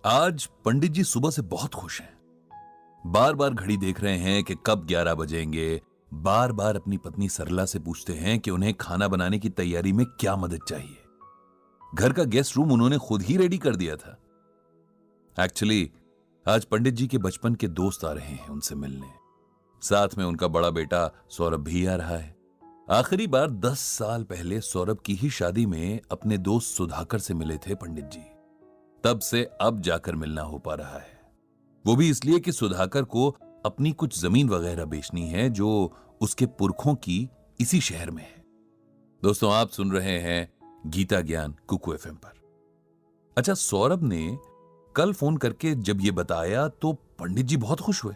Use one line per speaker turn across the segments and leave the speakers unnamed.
आज पंडित जी सुबह से बहुत खुश हैं। बार बार घड़ी देख रहे हैं कि कब 11 बजेंगे। बार बार अपनी पत्नी सरला से पूछते हैं कि उन्हें खाना बनाने की तैयारी में क्या मदद चाहिए। घर का गेस्ट रूम उन्होंने खुद ही रेडी कर दिया था। एक्चुअली आज पंडित जी के बचपन के दोस्त आ रहे हैं उनसे मिलने। साथ में उनका बड़ा बेटा सौरभ भी आ रहा है। आखिरी बार 10 साल पहले सौरभ की ही शादी में अपने दोस्त सुधाकर से मिले थे पंडित जी। तब से अब जाकर मिलना हो पा रहा है, वो भी इसलिए कि सुधाकर को अपनी कुछ जमीन वगैरह बेचनी है जो उसके पुरखों की इसी शहर में है। दोस्तों, आप सुन रहे हैं गीता ज्ञान कुकू एफएम पर। अच्छा, सौरभ ने कल फोन करके जब ये बताया तो पंडित जी बहुत खुश हुए।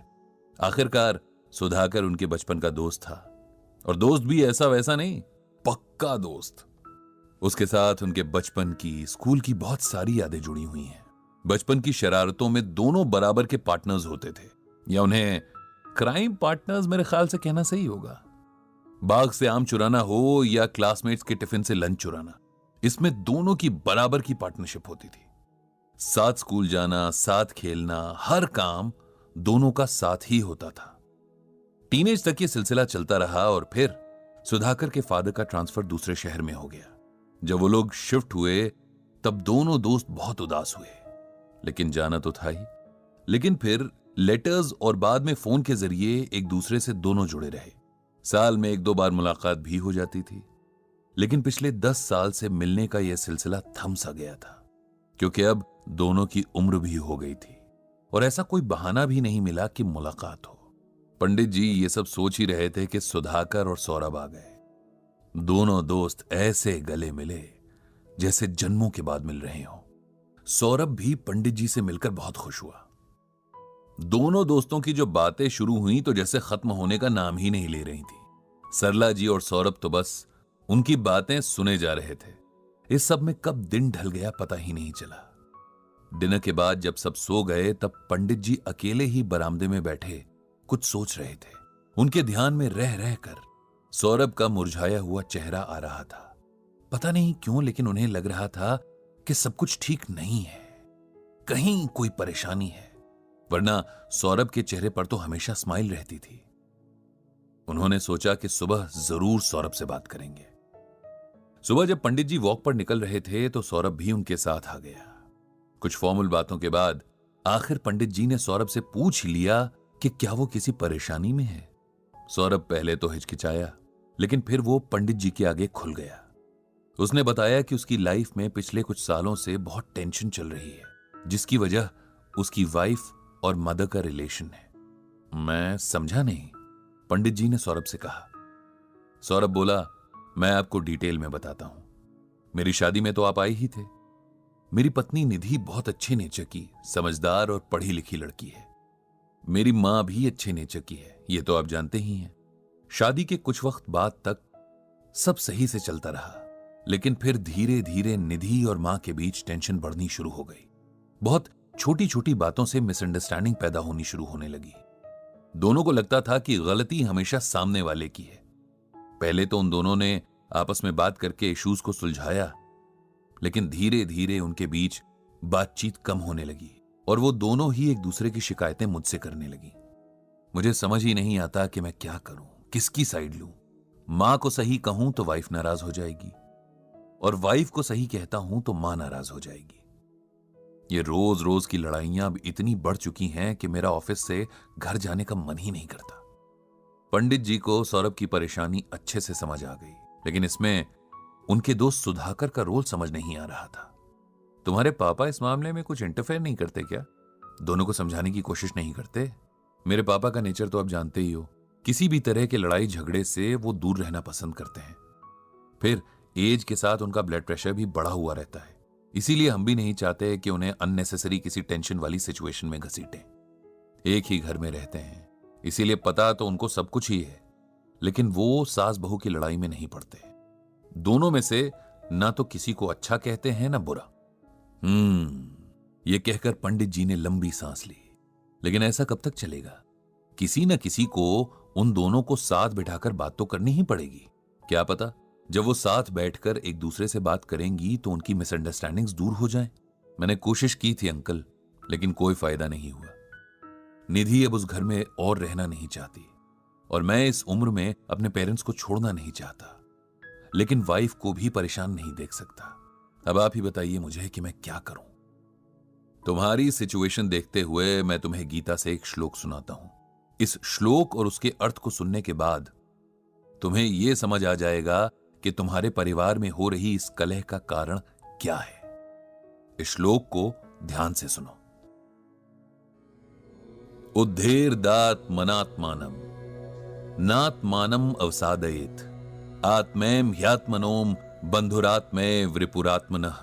आखिरकार सुधाकर उनके बचपन का दोस्त था, और दोस्त भी ऐसा वैसा नहीं, पक्का दोस्त। उसके साथ उनके बचपन की, स्कूल की बहुत सारी यादें जुड़ी हुई हैं। बचपन की शरारतों में दोनों बराबर के पार्टनर्स होते थे, या उन्हें क्राइम पार्टनर्स मेरे ख्याल से कहना सही होगा। बाग से आम चुराना हो या क्लासमेट्स के टिफिन से लंच चुराना, इसमें दोनों की बराबर की पार्टनरशिप होती थी। साथ स्कूल जाना, साथ खेलना, हर काम दोनों का साथ ही होता था। टीनेज तक ये सिलसिला चलता रहा और फिर सुधाकर के फादर का ट्रांसफर दूसरे शहर में हो गया। जब वो लोग शिफ्ट हुए तब दोनों दोस्त बहुत उदास हुए, लेकिन जाना तो था ही। लेकिन फिर लेटर्स और बाद में फोन के जरिए एक दूसरे से दोनों जुड़े रहे। साल में 1-2 बार मुलाकात भी हो जाती थी, लेकिन पिछले 10 साल से मिलने का यह सिलसिला थम सा गया था, क्योंकि अब दोनों की उम्र भी हो गई थी और ऐसा कोई बहाना भी नहीं मिला कि मुलाकात हो। पंडित जी ये सब सोच ही रहे थे कि सुधाकर और सौरभ आ गए। दोनों दोस्त ऐसे गले मिले जैसे जन्मों के बाद मिल रहे हों। सौरभ भी पंडित जी से मिलकर बहुत खुश हुआ। दोनों दोस्तों की जो बातें शुरू हुई तो जैसे खत्म होने का नाम ही नहीं ले रही थी। सरला जी और सौरभ तो बस उनकी बातें सुने जा रहे थे। इस सब में कब दिन ढल गया पता ही नहीं चला। डिनर के बाद जब सब सो गए तब पंडित जी अकेले ही बरामदे में बैठे कुछ सोच रहे थे। उनके ध्यान में रह रहकर सौरभ का मुरझाया हुआ चेहरा आ रहा था। पता नहीं क्यों, लेकिन उन्हें लग रहा था कि सब कुछ ठीक नहीं है, कहीं कोई परेशानी है, वरना सौरभ के चेहरे पर तो हमेशा स्माइल रहती थी। उन्होंने सोचा कि सुबह जरूर सौरभ से बात करेंगे। सुबह जब पंडित जी वॉक पर निकल रहे थे तो सौरभ भी उनके साथ आ गया। कुछ फॉर्मल बातों के बाद आखिर पंडित जी ने सौरभ से पूछ लिया कि क्या वो किसी परेशानी में है। सौरभ पहले तो हिचकिचाया, लेकिन फिर वो पंडित जी के आगे खुल गया। उसने बताया कि उसकी लाइफ में पिछले कुछ सालों से बहुत टेंशन चल रही है, जिसकी वजह उसकी वाइफ और मदर का रिलेशन है। मैं समझा नहीं, पंडित जी ने सौरभ से कहा। सौरभ बोला, मैं आपको डिटेल में बताता हूं। मेरी शादी में तो आप आए ही थे। मेरी पत्नी निधि बहुत अच्छे नेचर की, समझदार और पढ़ी लिखी लड़की है। मेरी मां भी अच्छे नेचर की है, ये तो आप जानते ही हैं। शादी के कुछ वक्त बाद तक सब सही से चलता रहा, लेकिन फिर धीरे धीरे निधि और मां के बीच टेंशन बढ़नी शुरू हो गई। बहुत छोटी छोटी बातों से मिसअंडरस्टैंडिंग पैदा होनी शुरू होने लगी। दोनों को लगता था कि गलती हमेशा सामने वाले की है। पहले तो उन दोनों ने आपस में बात करके इश्यूज को सुलझाया, लेकिन धीरे धीरे उनके बीच बातचीत कम होने लगी और वो दोनों ही एक दूसरे की शिकायतें मुझसे करने लगी। मुझे समझ ही नहीं आता कि मैं क्या करूं, किसकी साइड लूं। मां को सही कहूं तो वाइफ नाराज हो जाएगी, और वाइफ को सही कहता हूं तो मां नाराज हो जाएगी। ये रोज रोज की लड़ाइयां अब इतनी बढ़ चुकी हैं कि मेरा ऑफिस से घर जाने का मन ही नहीं करता। पंडित जी को सौरभ की परेशानी अच्छे से समझ आ गई, लेकिन इसमें उनके दोस्त सुधाकर का रोल समझ नहीं आ रहा था। तुम्हारे पापा इस मामले में कुछ इंटरफेयर नहीं करते क्या? दोनों को समझाने की कोशिश नहीं करते? मेरे पापा का नेचर तो आप जानते ही हो, किसी भी तरह के लड़ाई झगड़े से वो दूर रहना पसंद करते हैं। फिर एज के साथ उनका ब्लड प्रेशर भी बढ़ा हुआ रहता है, इसीलिए हम भी नहीं चाहते कि उन्हें अननेसेसरी किसी टेंशन वाली सिचुएशन में घसीटें। एक ही घर में रहते हैं, इसीलिए पता तो उनको सब कुछ ही है, लेकिन वो सास बहू की लड़ाई में नहीं पड़ते। दोनों में से ना तो किसी को अच्छा कहते हैं ना बुरा। ये कहकर पंडित जी ने लंबी सांस ली। लेकिन ऐसा कब तक चलेगा? किसी न किसी को उन दोनों को साथ बिठाकर बात तो करनी ही पड़ेगी। क्या पता जब वो साथ बैठकर एक दूसरे से बात करेंगी तो उनकी मिसअंडरस्टैंडिंग्स दूर हो जाएं। मैंने कोशिश की थी अंकल, लेकिन कोई फायदा नहीं हुआ। निधि अब उस घर में और रहना नहीं चाहती और मैं इस उम्र में अपने पेरेंट्स को छोड़ना नहीं चाहता, लेकिन वाइफ को भी परेशान नहीं देख सकता। अब आप ही बताइए मुझे कि मैं क्या करूं। तुम्हारी सिचुएशन देखते हुए मैं तुम्हें गीता से एक श्लोक सुनाता हूं। इस श्लोक और उसके अर्थ को सुनने के बाद तुम्हें यह समझ आ जाएगा कि तुम्हारे परिवार में हो रही इस कलह का कारण क्या है। इस श्लोक को ध्यान से सुनो। उद्धेर्दात मनात्मानम नात्मानम अवसादयेत आत्मैम ह्यात्मनोम बंधुरात्मय वृपुरात्मनः।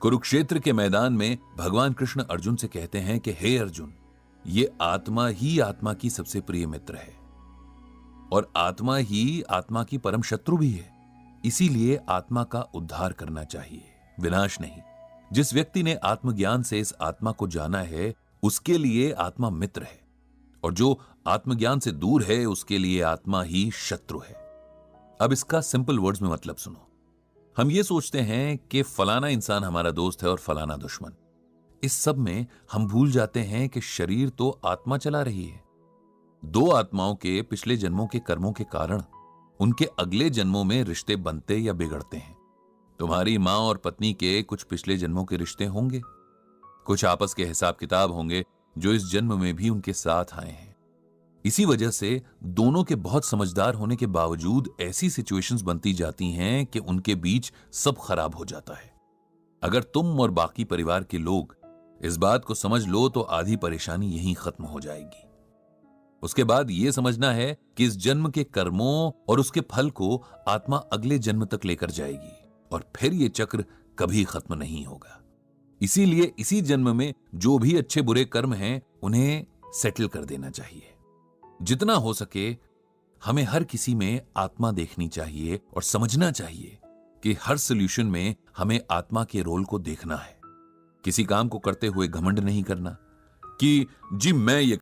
कुरुक्षेत्र के मैदान में भगवान कृष्ण अर्जुन से कहते हैं कि हे अर्जुन, ये आत्मा ही आत्मा की सबसे प्रिय मित्र है और आत्मा ही आत्मा की परम शत्रु भी है। इसीलिए आत्मा का उद्धार करना चाहिए, विनाश नहीं। जिस व्यक्ति ने आत्मज्ञान से इस आत्मा को जाना है उसके लिए आत्मा मित्र है, और जो आत्मज्ञान से दूर है उसके लिए आत्मा ही शत्रु है। अब इसका सिंपल वर्ड्स में मतलब सुनो। हम ये सोचते हैं कि फलाना इंसान हमारा दोस्त है और फलाना दुश्मन। इस सब में हम भूल जाते हैं कि शरीर तो आत्मा चला रही है। दो आत्माओं के पिछले जन्मों के कर्मों के कारण उनके अगले जन्मों में रिश्ते बनते या बिगड़ते हैं। तुम्हारी मां और पत्नी के कुछ पिछले जन्मों के रिश्ते होंगे, कुछ आपस के हिसाब किताब होंगे जो इस जन्म में भी उनके साथ आए हैं। इसी वजह से दोनों के बहुत समझदार होने के बावजूद ऐसी सिचुएशंस बनती जाती हैं कि उनके बीच सब खराब हो जाता है। अगर तुम और बाकी परिवार के लोग इस बात को समझ लो तो आधी परेशानी यहीं खत्म हो जाएगी। उसके बाद यह समझना है कि इस जन्म के कर्मों और उसके फल को आत्मा अगले जन्म तक लेकर जाएगी और फिर यह चक्र कभी खत्म नहीं होगा। इसीलिए इसी जन्म में जो भी अच्छे बुरे कर्म हैं उन्हें सेटल कर देना चाहिए। जितना हो सके हमें हर किसी में आत्मा देखनी चाहिए और समझना चाहिए कि हर सॉल्यूशन में हमें आत्मा के रोल को देखना है। किसी काम को करते हुए घमंड नहीं करना कि जी मैं ये।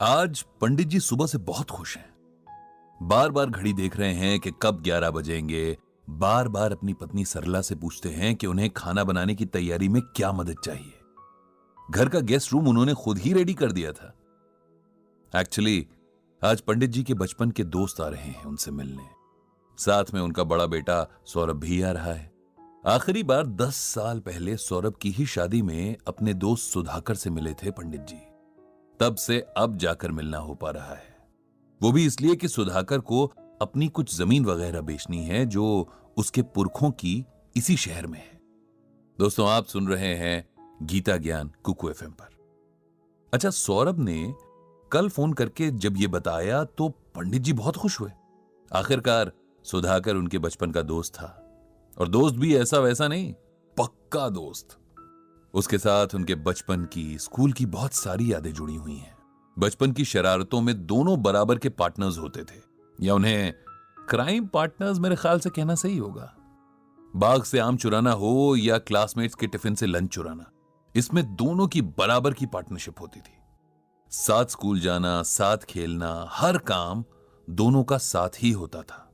आज पंडित जी सुबह से बहुत खुश हैं। बार बार घड़ी देख रहे हैं कि कब 11 बजेंगे। बार बार अपनी पत्नी सरला से पूछते हैं कि उन्हें खाना बनाने की तैयारी में क्या मदद चाहिए। घर का गेस्ट रूम उन्होंने खुद ही रेडी कर दिया था। एक्चुअली आज पंडित जी के बचपन के दोस्त आ रहे हैं उनसे मिलने। साथ में उनका बड़ा बेटा सौरभ भी आ रहा है। आखिरी बार 10 साल पहले सौरभ की ही शादी में अपने दोस्त सुधाकर से मिले थे पंडित जी। तब से अब जाकर मिलना हो पा रहा है, वो भी इसलिए कि सुधाकर को अपनी कुछ जमीन वगैरह बेचनी है जो उसके पुरखों की इसी शहर में है। दोस्तों, आप सुन रहे हैं गीता ज्ञान कुकू एफएम पर। अच्छा, सौरभ ने कल फोन करके जब ये बताया तो पंडित जी बहुत खुश हुए। आखिरकार सुधाकर उनके बचपन का दोस्त था, और दोस्त भी ऐसा वैसा नहीं, पक्का दोस्त। उसके साथ उनके बचपन की, स्कूल की बहुत सारी यादें जुड़ी हुई हैं। बचपन की शरारतों में दोनों बराबर के पार्टनर्स होते थे, या उन्हें क्राइम पार्टनर्स मेरे ख्याल से कहना सही होगा। बाग से आम चुराना हो या क्लासमेट्स के टिफिन से लंच चुराना, इसमें दोनों की बराबर की पार्टनरशिप होती थी। साथ स्कूल जाना, साथ खेलना, हर काम दोनों का साथ ही होता था।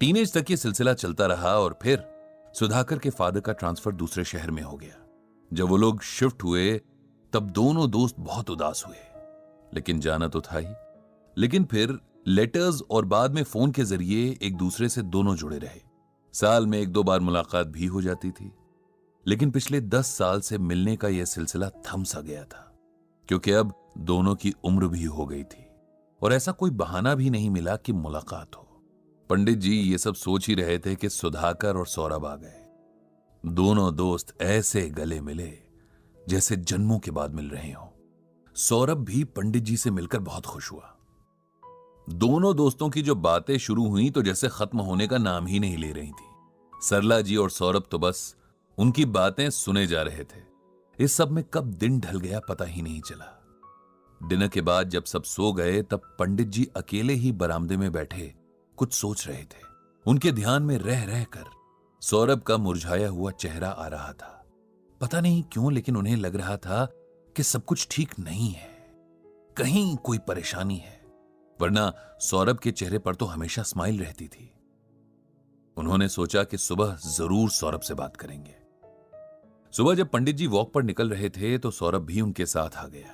टीनेज तक ये सिलसिला चलता रहा और फिर सुधाकर के फादर का ट्रांसफर दूसरे शहर में हो गया। जब वो लोग शिफ्ट हुए तब दोनों दोस्त बहुत उदास हुए, लेकिन जाना तो था ही। लेकिन फिर लेटर्स और बाद में फोन के जरिए एक दूसरे से दोनों जुड़े रहे। साल में 1-2 बार मुलाकात भी हो जाती थी, लेकिन पिछले 10 साल से मिलने का यह सिलसिला थम सा गया था, क्योंकि अब दोनों की उम्र भी हो गई थी और ऐसा कोई बहाना भी नहीं मिला कि मुलाकात हो। पंडित जी ये सब सोच ही रहे थे कि सुधाकर और सौरभ आ गए। दोनों दोस्त ऐसे गले मिले जैसे जन्मों के बाद मिल रहे हों। सौरभ भी पंडित जी से मिलकर बहुत खुश हुआ। दोनों दोस्तों की जो बातें शुरू हुई तो जैसे खत्म होने का नाम ही नहीं ले रही थी। सरला जी और सौरभ तो बस उनकी बातें सुने जा रहे थे। इस सब में कब दिन ढल गया पता ही नहीं चला। डिनर के बाद जब सब सो गए तब पंडित जी अकेले ही बरामदे में बैठे कुछ सोच रहे थे। उनके ध्यान में रह रहकर सौरभ का मुरझाया हुआ चेहरा आ रहा था। पता नहीं क्यों, लेकिन उन्हें लग रहा था कि सब कुछ ठीक नहीं है, कहीं कोई परेशानी है, वरना सौरभ के चेहरे पर तो हमेशा स्माइल रहती थी। उन्होंने सोचा कि सुबह जरूर सौरभ से बात करेंगे। सुबह जब पंडित जी वॉक पर निकल रहे थे तो सौरभ भी उनके साथ आ गया।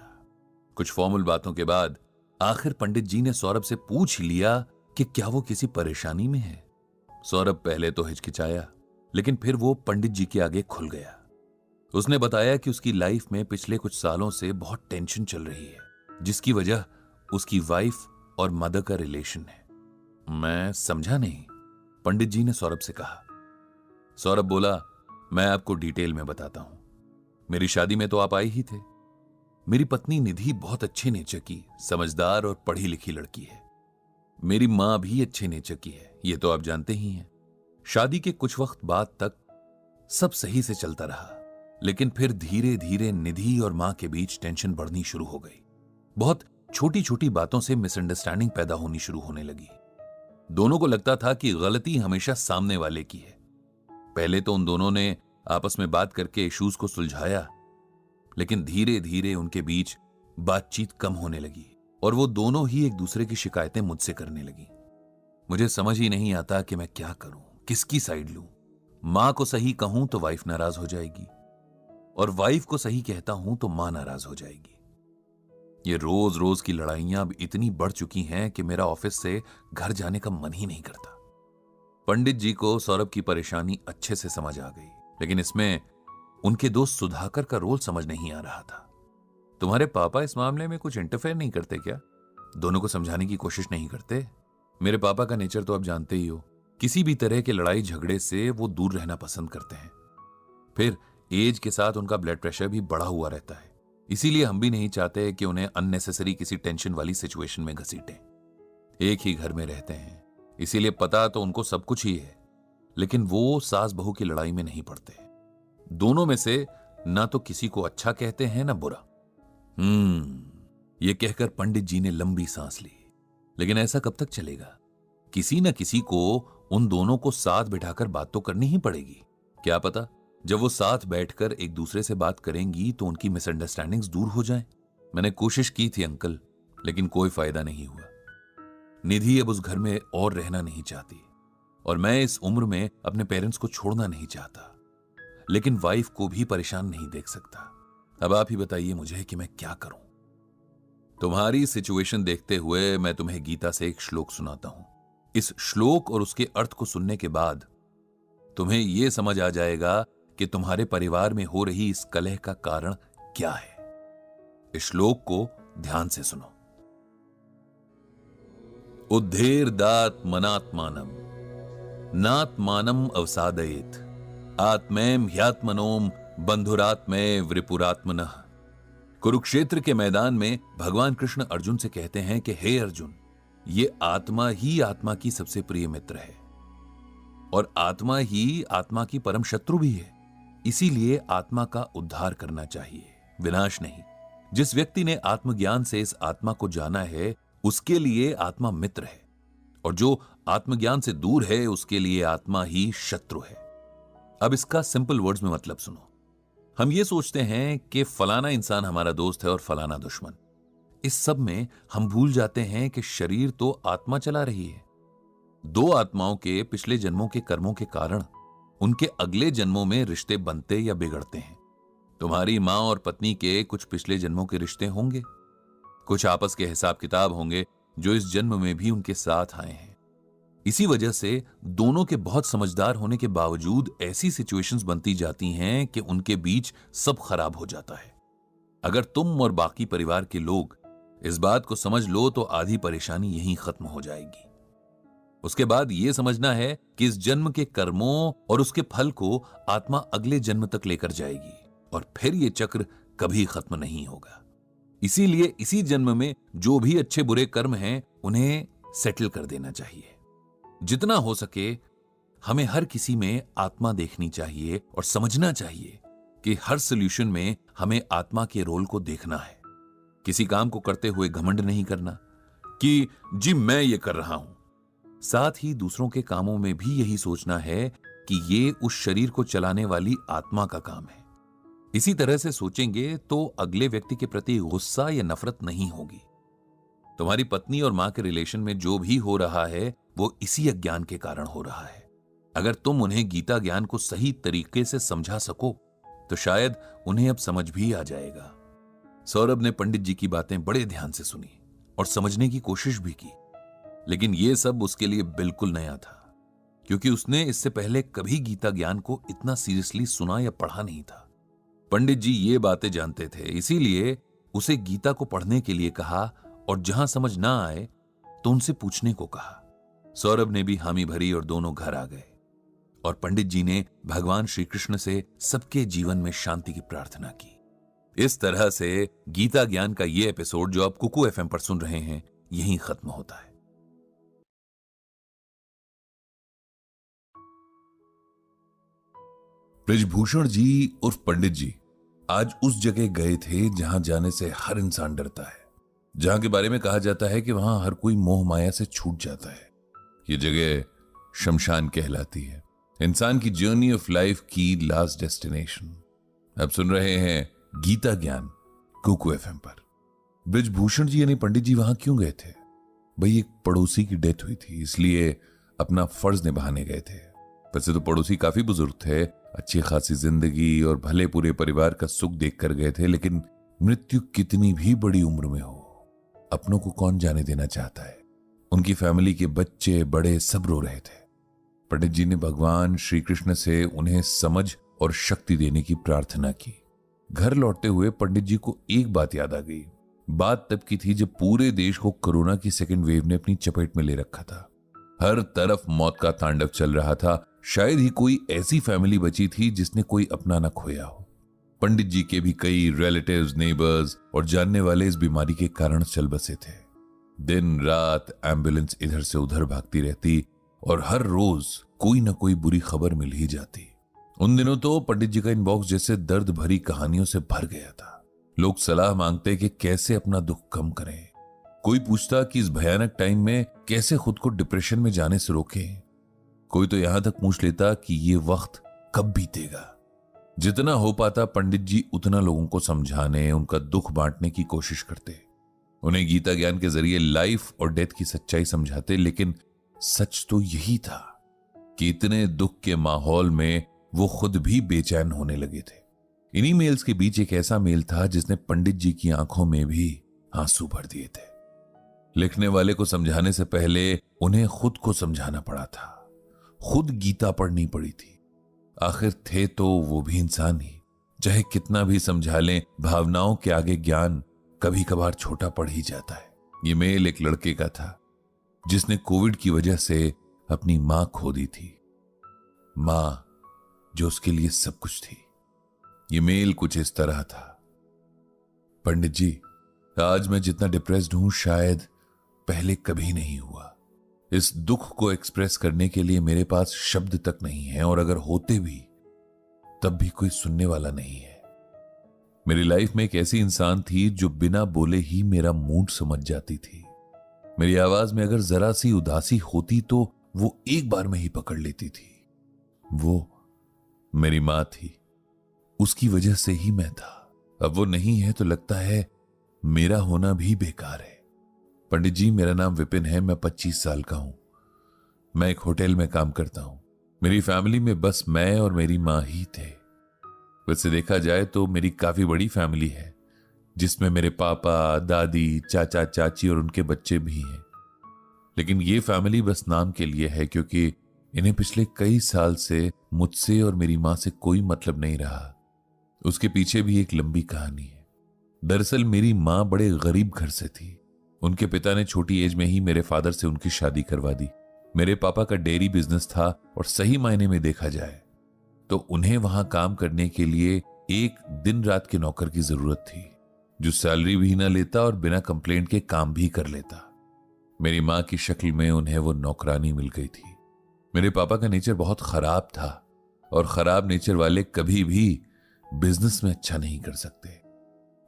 कुछ फॉर्मल बातों के बाद आखिर पंडित जी ने सौरभ से पूछ लिया कि क्या वो किसी परेशानी में है। सौरभ पहले तो हिचकिचाया, लेकिन फिर वो पंडित जी के आगे खुल गया। उसने बताया कि उसकी लाइफ में पिछले कुछ सालों से बहुत टेंशन चल रही है, जिसकी वजह उसकी वाइफ और मदर का रिलेशन है। मैं समझा नहीं, पंडित जी ने सौरभ से कहा। सौरभ बोला, मैं आपको डिटेल में बताता हूं। मेरी शादी में तो आप आए ही थे। मेरी पत्नी निधि बहुत अच्छे नेचर की, समझदार और पढ़ी लिखी लड़की है। मेरी मां भी अच्छे नेचर की है, ये तो आप जानते ही हैं। शादी के कुछ वक्त बाद तक सब सही से चलता रहा, लेकिन फिर धीरे धीरे निधि और मां के बीच टेंशन बढ़नी शुरू हो गई। बहुत छोटी छोटी बातों से मिसअंडरस्टैंडिंग पैदा होनी शुरू होने लगी। दोनों को लगता था कि गलती हमेशा सामने वाले की है। पहले तो उन दोनों ने आपस में बात करके इश्यूज को सुलझाया, लेकिन धीरे धीरे उनके बीच बातचीत कम होने लगी और वो दोनों ही एक दूसरे की शिकायतें मुझसे करने लगी। मुझे समझ ही नहीं आता कि मैं क्या करूं, किसकी साइड लूं। मां को सही कहूं तो वाइफ नाराज हो जाएगी, और वाइफ को सही कहता हूं तो मां नाराज हो जाएगी। ये रोज रोज की लड़ाइयां अब इतनी बढ़ चुकी हैं कि मेरा ऑफिस से घर जाने का मन ही नहीं करता। पंडित जी को सौरभ की परेशानी अच्छे से समझ आ गई, लेकिन इसमें उनके दोस्त सुधाकर का रोल समझ नहीं आ रहा था। तुम्हारे पापा इस मामले में कुछ इंटरफेयर नहीं करते क्या? दोनों को समझाने की कोशिश नहीं करते? मेरे पापा का नेचर तो आप जानते ही हो। किसी भी तरह के लड़ाई झगड़े से वो दूर रहना पसंद करते हैं। फिर एज के साथ उनका ब्लड प्रेशर भी बढ़ा हुआ रहता है, इसीलिए हम भी नहीं चाहते कि उन्हें अननेसेसरी किसी टेंशन वाली सिचुएशन में घसीटें। एक ही घर में रहते हैं, इसीलिए पता तो उनको सब कुछ ही है, लेकिन वो सास बहू की लड़ाई में नहीं पड़ते। दोनों में से ना तो किसी को अच्छा कहते हैं ना बुरा। ये कहकर पंडित जी ने लंबी सांस ली। लेकिन ऐसा कब तक चलेगा? किसी न किसी को उन दोनों को साथ बिठाकर बात तो करनी ही पड़ेगी। क्या पता जब वो साथ बैठकर एक दूसरे से बात करेंगी तो उनकी मिसअंडरस्टैंडिंग्स दूर हो जाएं। मैंने कोशिश की थी अंकल, लेकिन कोई फायदा नहीं हुआ। निधि अब उस घर में और रहना नहीं चाहती, और मैं इस उम्र में अपने पेरेंट्स को छोड़ना नहीं चाहता, लेकिन वाइफ को भी परेशान नहीं देख सकता। अब आप ही बताइए मुझे कि मैं क्या करूं। तुम्हारी सिचुएशन देखते हुए मैं तुम्हें गीता से एक श्लोक सुनाता हूं। इस श्लोक और उसके अर्थ को सुनने के बाद तुम्हें यह समझ आ जाएगा कि तुम्हारे परिवार में हो रही इस कलह का कारण क्या है। इस श्लोक को ध्यान से सुनो। उद्धेर्दात्मनात्मानम नात्मानम अवसादयेत आत्मैम ह्यात्मनोम बंधुरात्मय वृपुरात्मनः। कुरुक्षेत्र के मैदान में भगवान कृष्ण अर्जुन से कहते हैं कि हे अर्जुन, ये आत्मा ही आत्मा की सबसे प्रिय मित्र है, और आत्मा ही आत्मा की परम शत्रु भी है। इसीलिए आत्मा का उद्धार करना चाहिए, विनाश नहीं। जिस व्यक्ति ने आत्मज्ञान से इस आत्मा को जाना है उसके लिए आत्मा मित्र है, और जो आत्मज्ञान से दूर है उसके लिए आत्मा ही शत्रु है। अब इसका सिंपल वर्ड्स में मतलब सुनो। हम ये सोचते हैं कि फलाना इंसान हमारा दोस्त है और फलाना दुश्मन। इस सब में हम भूल जाते हैं कि शरीर तो आत्मा चला रही है। दो आत्माओं के पिछले जन्मों के कर्मों के कारण उनके अगले जन्मों में रिश्ते बनते या बिगड़ते हैं। तुम्हारी मां और पत्नी के कुछ पिछले जन्मों के रिश्ते होंगे, कुछ आपस के हिसाब किताब होंगे, जो इस जन्म में भी उनके साथ आए हैं। इसी वजह से दोनों के बहुत समझदार होने के बावजूद ऐसी सिचुएशंस बनती जाती हैं कि उनके बीच सब खराब हो जाता है। अगर तुम और बाकी परिवार के लोग इस बात को समझ लो तो आधी परेशानी यहीं खत्म हो जाएगी। उसके बाद यह समझना है कि इस जन्म के कर्मों और उसके फल को आत्मा अगले जन्म तक लेकर जाएगी और फिर यह चक्र कभी खत्म नहीं होगा। इसीलिए इसी जन्म में जो भी अच्छे बुरे कर्म हैं उन्हें सेटल कर देना चाहिए। जितना हो सके हमें हर किसी में आत्मा देखनी चाहिए और समझना चाहिए कि हर सॉल्यूशन में हमें आत्मा के रोल को देखना है। किसी काम को करते हुए घमंड नहीं करना कि जी मैं ये कर रहा हूं। साथ ही दूसरों के कामों में भी यही सोचना है कि ये उस शरीर को चलाने वाली आत्मा का काम है। इसी तरह से सोचेंगे तो अगले व्यक्ति के प्रति गुस्सा या नफरत नहीं होगी। तुम्हारी पत्नी और मां के रिलेशन में जो भी हो रहा है वो इसी अज्ञान के कारण हो रहा है। अगर तुम उन्हें गीता ज्ञान को सही तरीके से समझा सको तो शायद उन्हें अब समझ भी आ जाएगा। सौरभ ने पंडित जी की बातें बड़े ध्यान से सुनी और समझने की कोशिश भी की, लेकिन यह सब उसके लिए बिल्कुल नया था, क्योंकि उसने इससे पहले कभी गीता ज्ञान को इतना सीरियसली सुना या पढ़ा नहीं था। पंडित जी ये बातें जानते थे, इसीलिए उसे गीता को पढ़ने के लिए कहा और जहां समझ ना आए तो उनसे पूछने को कहा। सौरभ ने भी हामी भरी और दोनों घर आ गए और पंडित जी ने भगवान श्री कृष्ण से सबके जीवन में शांति की प्रार्थना की। इस तरह से गीता ज्ञान का यह एपिसोड जो आप कुकू एफएम पर सुन रहे हैं यहीं खत्म होता है।
ब्रिजभूषण जी उर्फ पंडित जी आज उस जगह गए थे जहां जाने से हर इंसान डरता है, जहां के बारे में कहा जाता है कि वहां हर कोई मोह माया से छूट जाता है। ये जगह शमशान कहलाती है, इंसान की जर्नी ऑफ लाइफ की लास्ट डेस्टिनेशन। अब सुन रहे हैं गीता ज्ञान कुकू एफएम पर। ब्रिजभूषण जी यानी पंडित जी वहां क्यों गए थे? भाई एक पड़ोसी की डेथ हुई थी, इसलिए अपना फर्ज निभाने गए थे। वैसे तो पड़ोसी काफी बुजुर्ग थे, अच्छी खासी जिंदगी और भले पूरे परिवार का सुख देख कर गए थे, लेकिन मृत्यु कितनी भी बड़ी उम्र में हो, अपनों को कौन जाने देना चाहता है। उनकी फैमिली के बच्चे बड़े सब रो रहे थे। पंडित जी ने भगवान श्री कृष्ण से उन्हें समझ और शक्ति देने की प्रार्थना की। घर लौटते हुए पंडित जी को एक बात याद आ गई। बात तब की थी जब पूरे देश को कोरोना की सेकेंड वेव ने अपनी चपेट में ले रखा था। हर तरफ मौत का तांडव चल रहा था। शायद ही कोई ऐसी फैमिली बची थी जिसने कोई अपना न खोया हो। पंडित जी के भी कई रिलेटिव्स, नेबर्स और जानने वाले इस बीमारी के कारण चल बसे थे। दिन रात एम्बुलेंस इधर से उधर भागती रहती और हर रोज कोई न कोई बुरी खबर मिल ही जाती। उन दिनों तो पंडित जी का इनबॉक्स जैसे दर्द भरी कहानियों से भर गया था। लोग सलाह मांगते कि कैसे अपना दुख कम करें। कोई पूछता कि इस भयानक टाइम में कैसे खुद को डिप्रेशन में जाने से रोकें। कोई तो यहां तक पूछ लेता कि ये वक्त कब बीतेगा। जितना हो पाता पंडित जी उतना लोगों को समझाने, उनका दुख बांटने की कोशिश करते। उन्हें गीता ज्ञान के जरिए लाइफ और डेथ की सच्चाई समझाते। लेकिन सच तो यही था कि इतने दुख के माहौल में वो खुद भी बेचैन होने लगे थे। इन्हीं मेल्स के बीच एक ऐसा मेल था जिसने पंडित जी की आंखों में भी आंसू भर दिए थे। लिखने वाले को समझाने से पहले उन्हें खुद को समझाना पड़ा था। खुद गीता पढ़नी पड़ी थी। आखिर थे तो वो भी इंसान ही। चाहे कितना भी समझा लें, भावनाओं के आगे ज्ञान कभी कभार छोटा पड़ ही जाता है। ये मेल एक लड़के का था जिसने कोविड की वजह से अपनी मां खो दी थी। मां जो उसके लिए सब कुछ थी। ये मेल कुछ इस तरह था। पंडित जी, आज मैं जितना डिप्रेस्ड हूं शायद पहले कभी नहीं हुआ। इस दुख को एक्सप्रेस करने के लिए मेरे पास शब्द तक नहीं है, और अगर होते भी तब भी कोई सुनने वाला नहीं है। मेरी लाइफ में एक ऐसी इंसान थी जो बिना बोले ही मेरा मूड समझ जाती थी। मेरी आवाज में अगर जरा सी उदासी होती तो वो एक बार में ही पकड़ लेती थी। वो मेरी मां थी। उसकी वजह से ही मैं था। अब वो नहीं है तो लगता है मेरा होना भी बेकार है। पंडित जी, मेरा नाम विपिन है। मैं 25 साल का हूं। मैं एक होटल में काम करता हूं। मेरी फैमिली में बस मैं और मेरी मां ही थे। वैसे देखा जाए तो मेरी काफी बड़ी फैमिली है। जिसमें मेरे पापा, दादी, चाचा, चाची और उनके बच्चे भी हैं। लेकिन ये फैमिली बस नाम के लिए है, क्योंकि इन्हें पिछले कई साल से मुझसे और मेरी मां से कोई मतलब नहीं रहा। उसके पीछे भी एक लंबी कहानी है। दरअसल मेरी मां बड़े गरीब घर से थी। उनके पिता ने छोटी एज में ही मेरे फादर से उनकी शादी करवा दी। मेरे पापा का डेयरी बिजनेस था और सही मायने में देखा जाए तो उन्हें वहां काम करने के लिए एक दिन रात के नौकर की जरूरत थी, जो सैलरी भी ना लेता और बिना कंप्लेंट के काम भी कर लेता। मेरी मां की शक्ल में उन्हें वो नौकरानी मिल गई थी। मेरे पापा का नेचर बहुत खराब था और खराब नेचर वाले कभी भी बिजनेस में अच्छा नहीं कर सकते।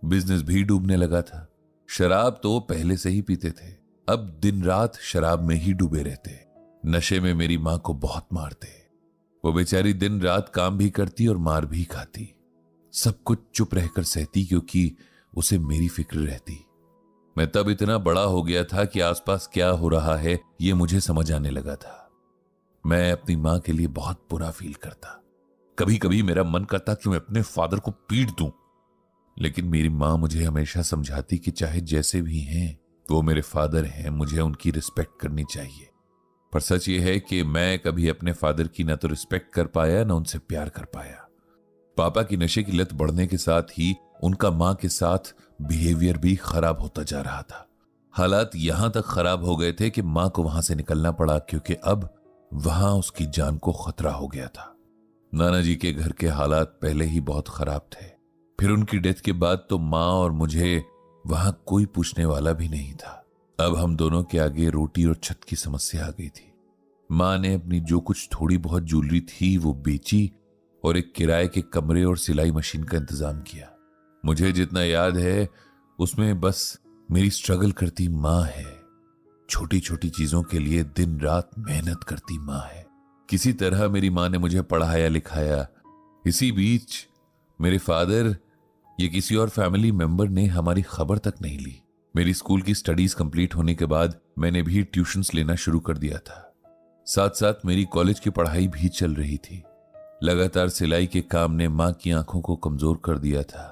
बिजनेस भी डूबने लगा था। शराब तो पहले से ही पीते थे, अब दिन रात शराब में ही डूबे रहते। नशे में मेरी मां को बहुत मारते। वो बेचारी दिन रात काम भी करती और मार भी खाती। सब कुछ चुप रहकर सहती, क्योंकि उसे मेरी फिक्र रहती। मैं तब इतना बड़ा हो गया था कि आसपास क्या हो रहा है ये मुझे समझ आने लगा था। मैं अपनी मां के लिए बहुत बुरा फील करता। कभी कभी मेरा मन करता कि मैं अपने फादर को पीट दूं, लेकिन मेरी मां मुझे हमेशा समझाती कि चाहे जैसे भी हैं वो मेरे फादर हैं, मुझे उनकी रिस्पेक्ट करनी चाहिए। पर सच ये है कि मैं कभी अपने फादर की ना तो रिस्पेक्ट कर पाया ना उनसे प्यार कर पाया। पापा की नशे की लत बढ़ने के साथ ही उनका मां के साथ बिहेवियर भी खराब होता जा रहा था। हालात यहां तक खराब हो गए थे कि मां को वहां से निकलना पड़ा, क्योंकि अब वहां उसकी जान को खतरा हो गया था। नाना जी के घर के हालात पहले ही बहुत खराब थे। फिर उनकी डेथ के बाद तो मां और मुझे वहां कोई पूछने वाला भी नहीं था। अब हम दोनों के आगे रोटी और छत की समस्या आ गई थी। मां ने अपनी जो कुछ थोड़ी बहुत ज्वेलरी थी वो बेची और एक किराए के कमरे और सिलाई मशीन का इंतजाम किया। मुझे जितना याद है उसमें बस मेरी स्ट्रगल करती मां है। छोटी छोटी चीजों के लिए दिन रात मेहनत करती मां है। किसी तरह मेरी मां ने मुझे पढ़ाया लिखाया। इसी बीच मेरे फादर या किसी और फैमिली मेंबर ने हमारी खबर तक नहीं ली। मेरी स्कूल की स्टडीज कंप्लीट होने के बाद मैंने भी ट्यूशंस लेना शुरू कर दिया था। साथ साथ मेरी कॉलेज की पढ़ाई भी चल रही थी। लगातार सिलाई के काम ने मां की आंखों को कमजोर कर दिया था।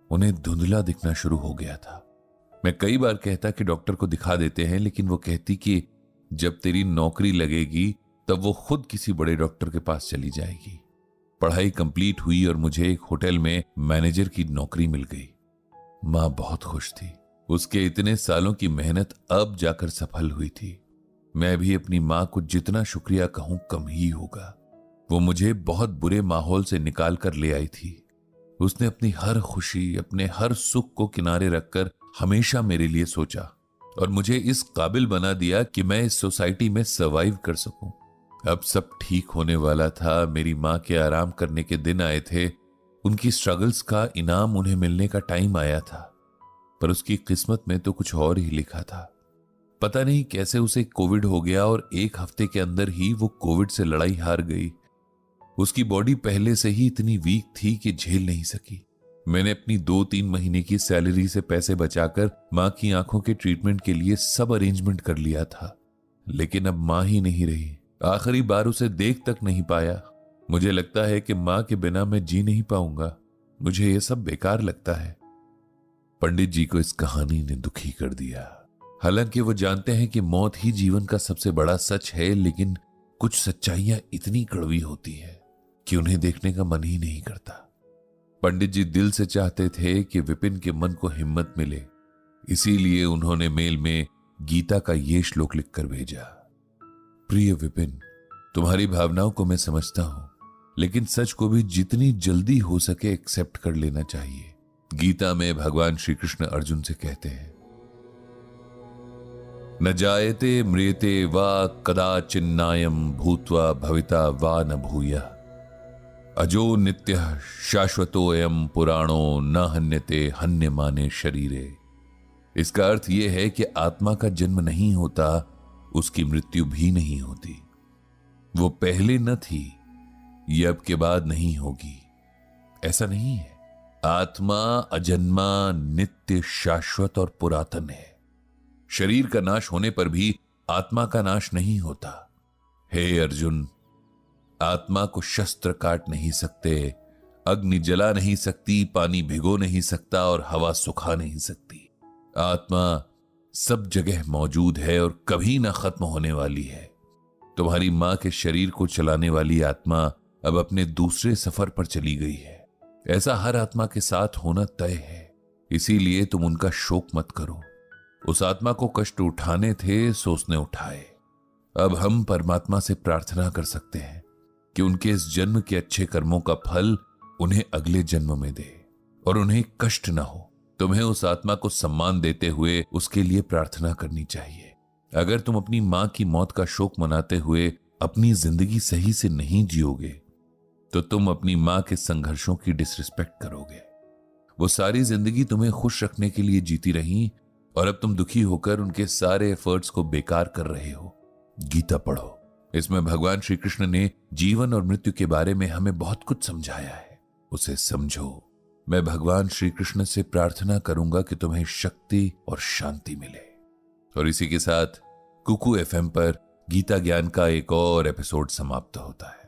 उन्हें धुंधला दिखना शुरू हो गया था। मैं कई बार कहता कि डॉक्टर को दिखा देते हैं, लेकिन वो कहती कि जब तेरी नौकरी लगेगी तब वो खुद किसी बड़े डॉक्टर के पास चली जाएगी। पढ़ाई कंप्लीट हुई और मुझे एक होटल में मैनेजर की नौकरी मिल गई। मां बहुत खुश थी। उसके इतने सालों की मेहनत अब जाकर सफल हुई थी। मैं भी अपनी मां को जितना शुक्रिया कहूं कम ही होगा। वो मुझे बहुत बुरे माहौल से निकाल कर ले आई थी। उसने अपनी हर खुशी, अपने हर सुख को किनारे रखकर हमेशा मेरे लिए सोचा और मुझे इस काबिल बना दिया कि मैं इस सोसाइटी में सर्वाइव कर सकूं। अब सब ठीक होने वाला था। मेरी मां के आराम करने के दिन आए थे। उनकी स्ट्रगल्स का इनाम उन्हें मिलने का टाइम आया था, पर उसकी किस्मत में तो कुछ और ही लिखा था। पता नहीं कैसे उसे कोविड हो गया और एक हफ्ते के अंदर ही वो कोविड से लड़ाई हार गई। उसकी बॉडी पहले से ही इतनी वीक थी कि झेल नहीं सकी। मैंने अपनी 2-3 महीने की सैलरी से पैसे बचाकर मां की आंखों के ट्रीटमेंट के लिए सब अरेंजमेंट कर लिया था, लेकिन अब मां ही नहीं रही। आखिरी बार उसे देख तक नहीं पाया। मुझे लगता है कि मां के बिना मैं जी नहीं पाऊंगा। मुझे यह सब बेकार लगता है। पंडित जी को इस कहानी ने दुखी कर दिया। हालांकि वो जानते हैं कि मौत ही जीवन का सबसे बड़ा सच है, लेकिन कुछ सच्चाइयां इतनी कड़वी होती है कि उन्हें देखने का मन ही नहीं करता। पंडित जी दिल से चाहते थे कि विपिन के मन को हिम्मत मिले, इसीलिए उन्होंने मेल में गीता का ये श्लोक लिखकर भेजा। प्रिय विपिन, तुम्हारी भावनाओं को मैं समझता हूं, लेकिन सच को भी जितनी जल्दी हो सके एक्सेप्ट कर लेना चाहिए। गीता में भगवान श्री कृष्ण अर्जुन से कहते हैं, न जायते म्रियते वा कदाचिन्नायं भूत्वा भविता वा न भूयः अजो नित्यः शाश्वतोऽयं पुराणो न हन्यते हन्यमाने शरीरे। इसका अर्थ यह है कि आत्मा का जन्म नहीं होता, उसकी मृत्यु भी नहीं होती। वो पहले न थी, ये अब के बाद नहीं होगी। ऐसा नहीं है। आत्मा अजन्मा, नित्य, शाश्वत और पुरातन है। शरीर का नाश होने पर भी आत्मा का नाश नहीं होता। हे अर्जुन, आत्मा को शस्त्र काट नहीं सकते, अग्नि जला नहीं सकती, पानी भिगो नहीं सकता और हवा सुखा नहीं सकती। आत्मा सब जगह मौजूद है और कभी ना खत्म होने वाली है। तुम्हारी मां के शरीर को चलाने वाली आत्मा अब अपने दूसरे सफर पर चली गई है। ऐसा हर आत्मा के साथ होना तय है, इसीलिए तुम उनका शोक मत करो। उस आत्मा को कष्ट उठाने थे सो उसने उठाए। अब हम परमात्मा से प्रार्थना कर सकते हैं कि उनके इस जन्म के अच्छे कर्मों का फल उन्हें अगले जन्म में दे और उन्हें कष्ट ना हो। तुम्हें उस आत्मा को सम्मान देते हुए उसके लिए प्रार्थना करनी चाहिए। अगर तुम अपनी मां की मौत का शोक मनाते हुए अपनी जिंदगी सही से नहीं जियोगे तो तुम अपनी मां के संघर्षों की डिसरिस्पेक्ट करोगे। वो सारी जिंदगी तुम्हें खुश रखने के लिए जीती रही और अब तुम दुखी होकर उनके सारे एफर्ट्स को बेकार कर रहे हो। गीता पढ़ो, इसमें भगवान श्री कृष्ण ने जीवन और मृत्यु के बारे में हमें बहुत कुछ समझाया है, उसे समझो। मैं भगवान श्री कृष्ण से प्रार्थना करूंगा कि तुम्हें शक्ति और शांति मिले। और इसी के साथ कुकू एफएम पर गीता ज्ञान का एक और एपिसोड समाप्त होता है।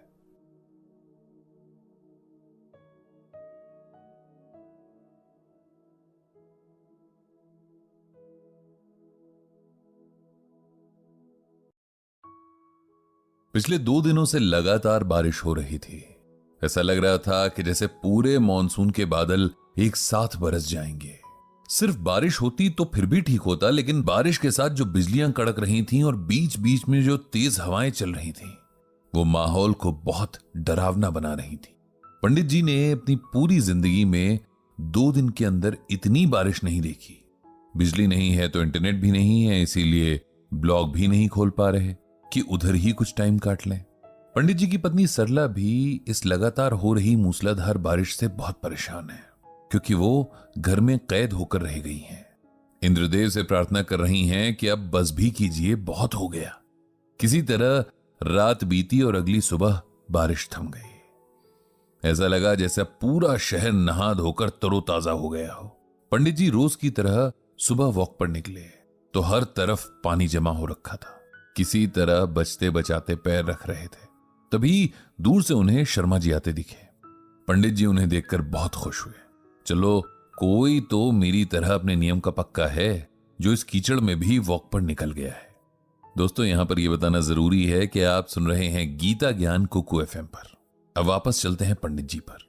पिछले 2 दिनों से लगातार बारिश हो रही थी। ऐसा लग रहा था कि जैसे पूरे मॉनसून के बादल एक साथ बरस जाएंगे। सिर्फ बारिश होती तो फिर भी ठीक होता, लेकिन बारिश के साथ जो बिजलियां कड़क रही थीं और बीच बीच में जो तेज हवाएं चल रही थीं, वो माहौल को बहुत डरावना बना रही थी। पंडित जी ने अपनी पूरी जिंदगी में 2 दिन के अंदर इतनी बारिश नहीं देखी। बिजली नहीं है तो इंटरनेट भी नहीं है, इसीलिए ब्लॉग भी नहीं खोल पा रहे कि उधर ही कुछ टाइम काट लें। पंडित जी की पत्नी सरला भी इस लगातार हो रही मूसलाधार बारिश से बहुत परेशान है, क्योंकि वो घर में कैद होकर रह गई हैं। इंद्रदेव से प्रार्थना कर रही हैं कि अब बस भी कीजिए, बहुत हो गया। किसी तरह रात बीती और अगली सुबह बारिश थम गई। ऐसा लगा जैसे पूरा शहर नहा धोकर तरोताजा हो गया हो। पंडित जी रोज की तरह सुबह वॉक पर निकले तो हर तरफ पानी जमा हो रखा था। किसी तरह बचते बचाते पैर रख रहे थे, तभी दूर से उन्हें शर्मा जी आते दिखे। पंडित जी उन्हें देखकर बहुत खुश हुए। चलो, कोई तो मेरी तरह अपने नियम का पक्का है जो इस कीचड़ में भी वॉक पर निकल गया है। दोस्तों, यहां पर यह बताना जरूरी है कि आप सुन रहे हैं गीता ज्ञान कुकू एफएम पर। अब वापस चलते हैं पंडित जी पर।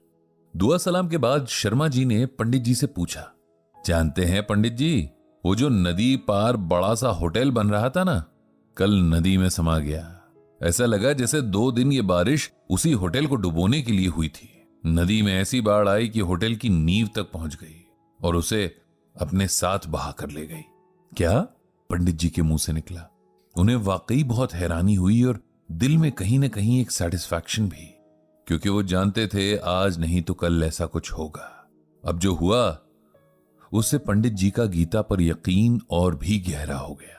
दुआ सलाम के बाद शर्मा जी ने पंडित जी से पूछा, जानते हैं पंडित जी, वो जो नदी पार बड़ा सा होटल बन रहा था ना, कल नदी में समा गया। ऐसा लगा जैसे 2 दिन ये बारिश उसी होटल को डुबोने के लिए हुई थी। नदी में ऐसी बाढ़ आई कि होटल की नींव तक पहुंच गई और उसे अपने साथ बहा कर ले गई। क्या? पंडित जी के मुंह से निकला। उन्हें वाकई बहुत हैरानी हुई और दिल में कहीं ना कहीं एक सेटिस्फैक्शन भी, क्योंकि वो जानते थे आज नहीं तो कल ऐसा कुछ होगा। अब जो हुआ उससे पंडित जी का गीता पर यकीन और भी गहरा हो गया।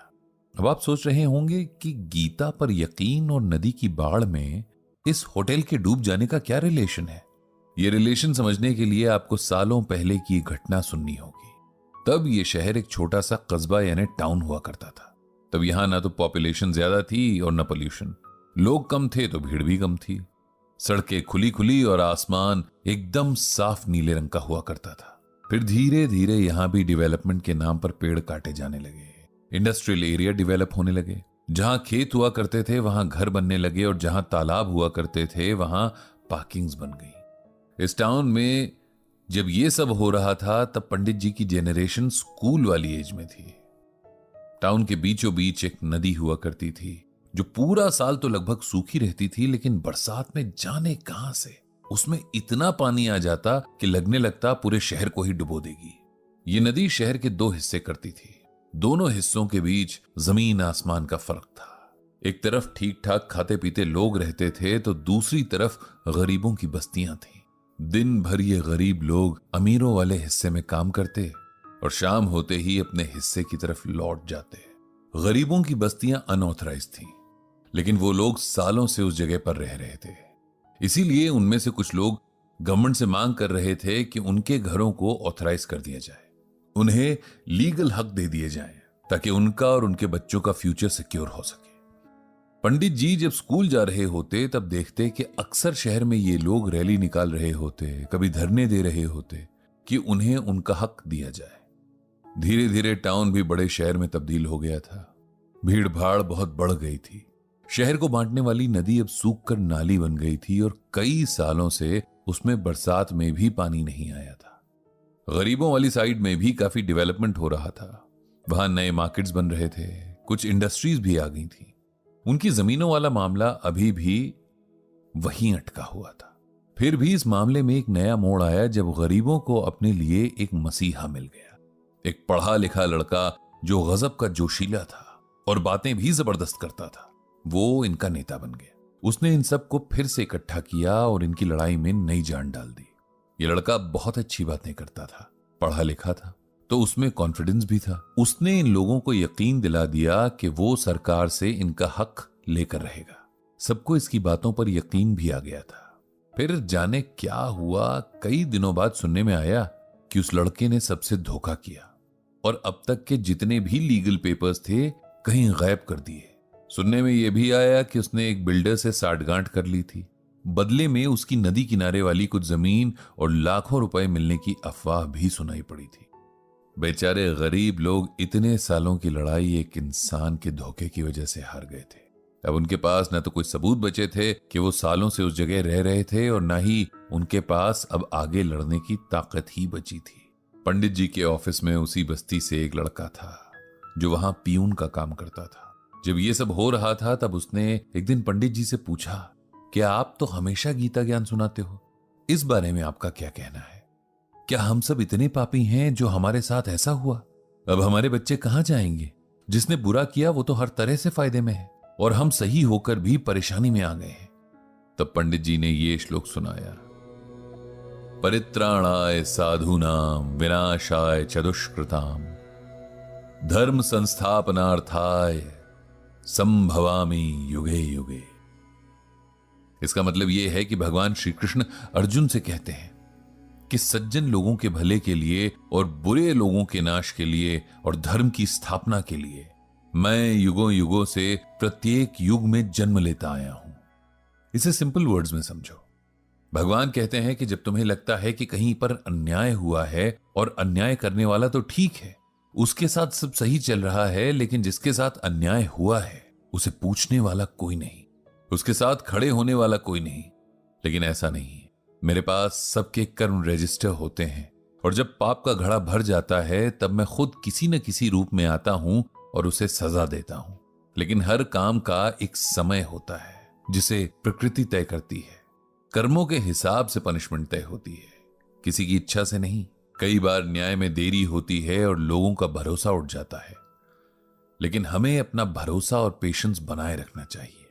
अब आप सोच रहे होंगे कि गीता पर यकीन और नदी की बाढ़ में इस होटल के डूब जाने का क्या रिलेशन है? ये रिलेशन समझने के लिए आपको सालों पहले की घटना सुननी होगी। तब ये शहर एक छोटा सा कस्बा यानी टाउन हुआ करता था। तब यहां ना तो पॉपुलेशन ज्यादा थी और न पोल्यूशन। लोग कम थे तो भीड़ भी कम थी। सड़कें खुली खुली और आसमान एकदम साफ नीले रंग का हुआ करता था। फिर धीरे धीरे यहां भी डेवलपमेंट के नाम पर पेड़ काटे जाने लगे। इंडस्ट्रियल एरिया डेवलप होने लगे। जहां खेत हुआ करते थे वहां घर बनने लगे और जहां तालाब हुआ करते थे वहां पार्किंग्स बन गई। इस टाउन में जब ये सब हो रहा था तब पंडित जी की जेनरेशन स्कूल वाली एज में थी। टाउन के बीचों बीच एक नदी हुआ करती थी जो पूरा साल तो लगभग सूखी रहती थी, लेकिन बरसात में जाने कहां से उसमें इतना पानी आ जाता कि लगने लगता पूरे शहर को ही डुबो देगी। ये नदी शहर के 2 हिस्से करती थी। दोनों हिस्सों के बीच जमीन आसमान का फर्क था। एक तरफ ठीक ठाक खाते पीते लोग रहते थे तो दूसरी तरफ गरीबों की बस्तियां थीं। दिन भर ये गरीब लोग अमीरों वाले हिस्से में काम करते और शाम होते ही अपने हिस्से की तरफ लौट जाते। गरीबों की बस्तियां अनऑथराइज थीं, लेकिन वो लोग सालों से उस जगह पर रह रहे थे। इसीलिए उनमें से कुछ लोग गवर्नमेंट से मांग कर रहे थे कि उनके घरों को ऑथराइज कर दिया जाए, उन्हें लीगल हक दे दिए जाएं, ताकि उनका और उनके बच्चों का फ्यूचर सिक्योर हो सके। पंडित जी जब स्कूल जा रहे होते तब देखते कि अक्सर शहर में ये लोग रैली निकाल रहे होते, कभी धरने दे रहे होते कि उन्हें उनका हक दिया जाए। धीरे धीरे टाउन भी बड़े शहर में तब्दील हो गया था। भीड़ भाड़ बहुत बढ़ गई थी। शहर को बांटने वाली नदी अब सूख कर नाली बन गई थी और कई सालों से उसमें बरसात में भी पानी नहीं आया था। गरीबों वाली साइड में भी काफी डेवलपमेंट हो रहा था। वहां नए मार्केट्स बन रहे थे, कुछ इंडस्ट्रीज भी आ गई थी। उनकी जमीनों वाला मामला अभी भी वहीं अटका हुआ था। फिर भी इस मामले में एक नया मोड़ आया जब गरीबों को अपने लिए एक मसीहा मिल गया। एक पढ़ा लिखा लड़का जो गजब का जोशीला था और बातें भी जबरदस्त करता था, वो इनका नेता बन गया। उसने इन सबको फिर से इकट्ठा किया और इनकी लड़ाई में नई जान डाल दी। ये लड़का बहुत अच्छी बातें करता था, पढ़ा लिखा था, तो उसमें कॉन्फिडेंस भी था। उसने इन लोगों को यकीन दिला दिया कि वो सरकार से इनका हक लेकर रहेगा। सबको इसकी बातों पर यकीन भी आ गया था। फिर जाने क्या हुआ, कई दिनों बाद सुनने में आया कि उस लड़के ने सबसे धोखा किया और अब तक के जितने भी लीगल पेपर्स थे कहीं गायब कर दिए। सुनने में यह भी आया कि उसने एक बिल्डर से साठगांठ कर ली थी। बदले में उसकी नदी किनारे वाली कुछ जमीन और लाखों रुपए मिलने की अफवाह भी सुनाई पड़ी थी। बेचारे गरीब लोग इतने सालों की लड़ाई एक इंसान के धोखे की वजह से हार गए थे। अब उनके पास न तो कोई सबूत बचे थे कि वो सालों से उस जगह रह रहे थे और न ही उनके पास अब आगे लड़ने की ताकत ही बची थी। पंडित जी के ऑफिस में उसी बस्ती से एक लड़का था जो वहां पियून का काम करता था। जब ये सब हो रहा था तब उसने एक दिन पंडित जी से पूछा कि आप तो हमेशा गीता ज्ञान सुनाते हो, इस बारे में आपका क्या कहना है? क्या हम सब इतने पापी हैं जो हमारे साथ ऐसा हुआ? अब हमारे बच्चे कहां जाएंगे? जिसने बुरा किया वो तो हर तरह से फायदे में है और हम सही होकर भी परेशानी में आ गए हैं। तब पंडित जी ने ये श्लोक सुनाया, परित्राणाय साधूनाम विनाशाय च दुष्कृताम धर्म संस्थापनार्थाय संभवामि युगे युगे। इसका मतलब यह है कि भगवान श्री कृष्ण अर्जुन से कहते हैं कि सज्जन लोगों के भले के लिए और बुरे लोगों के नाश के लिए और धर्म की स्थापना के लिए मैं युगों युगों से प्रत्येक युग में जन्म लेता आया हूं। इसे सिंपल वर्ड्स में समझो। भगवान कहते हैं कि जब तुम्हें लगता है कि कहीं पर अन्याय हुआ है और अन्याय करने वाला तो ठीक है, उसके साथ सब सही चल रहा है, लेकिन जिसके साथ अन्याय हुआ है उसे पूछने वाला कोई नहीं, उसके साथ खड़े होने वाला कोई नहीं। लेकिन ऐसा नहीं है। मेरे पास सबके कर्म रजिस्टर होते हैं और जब पाप का घड़ा भर जाता है तब मैं खुद किसी न किसी रूप में आता हूं और उसे सजा देता हूं। लेकिन हर काम का एक समय होता है जिसे प्रकृति तय करती है। कर्मों के हिसाब से पनिशमेंट तय होती है, किसी की इच्छा से नहीं। कई बार न्याय में देरी होती है और लोगों का भरोसा उठ जाता है, लेकिन हमें अपना भरोसा और पेशेंस बनाए रखना चाहिए,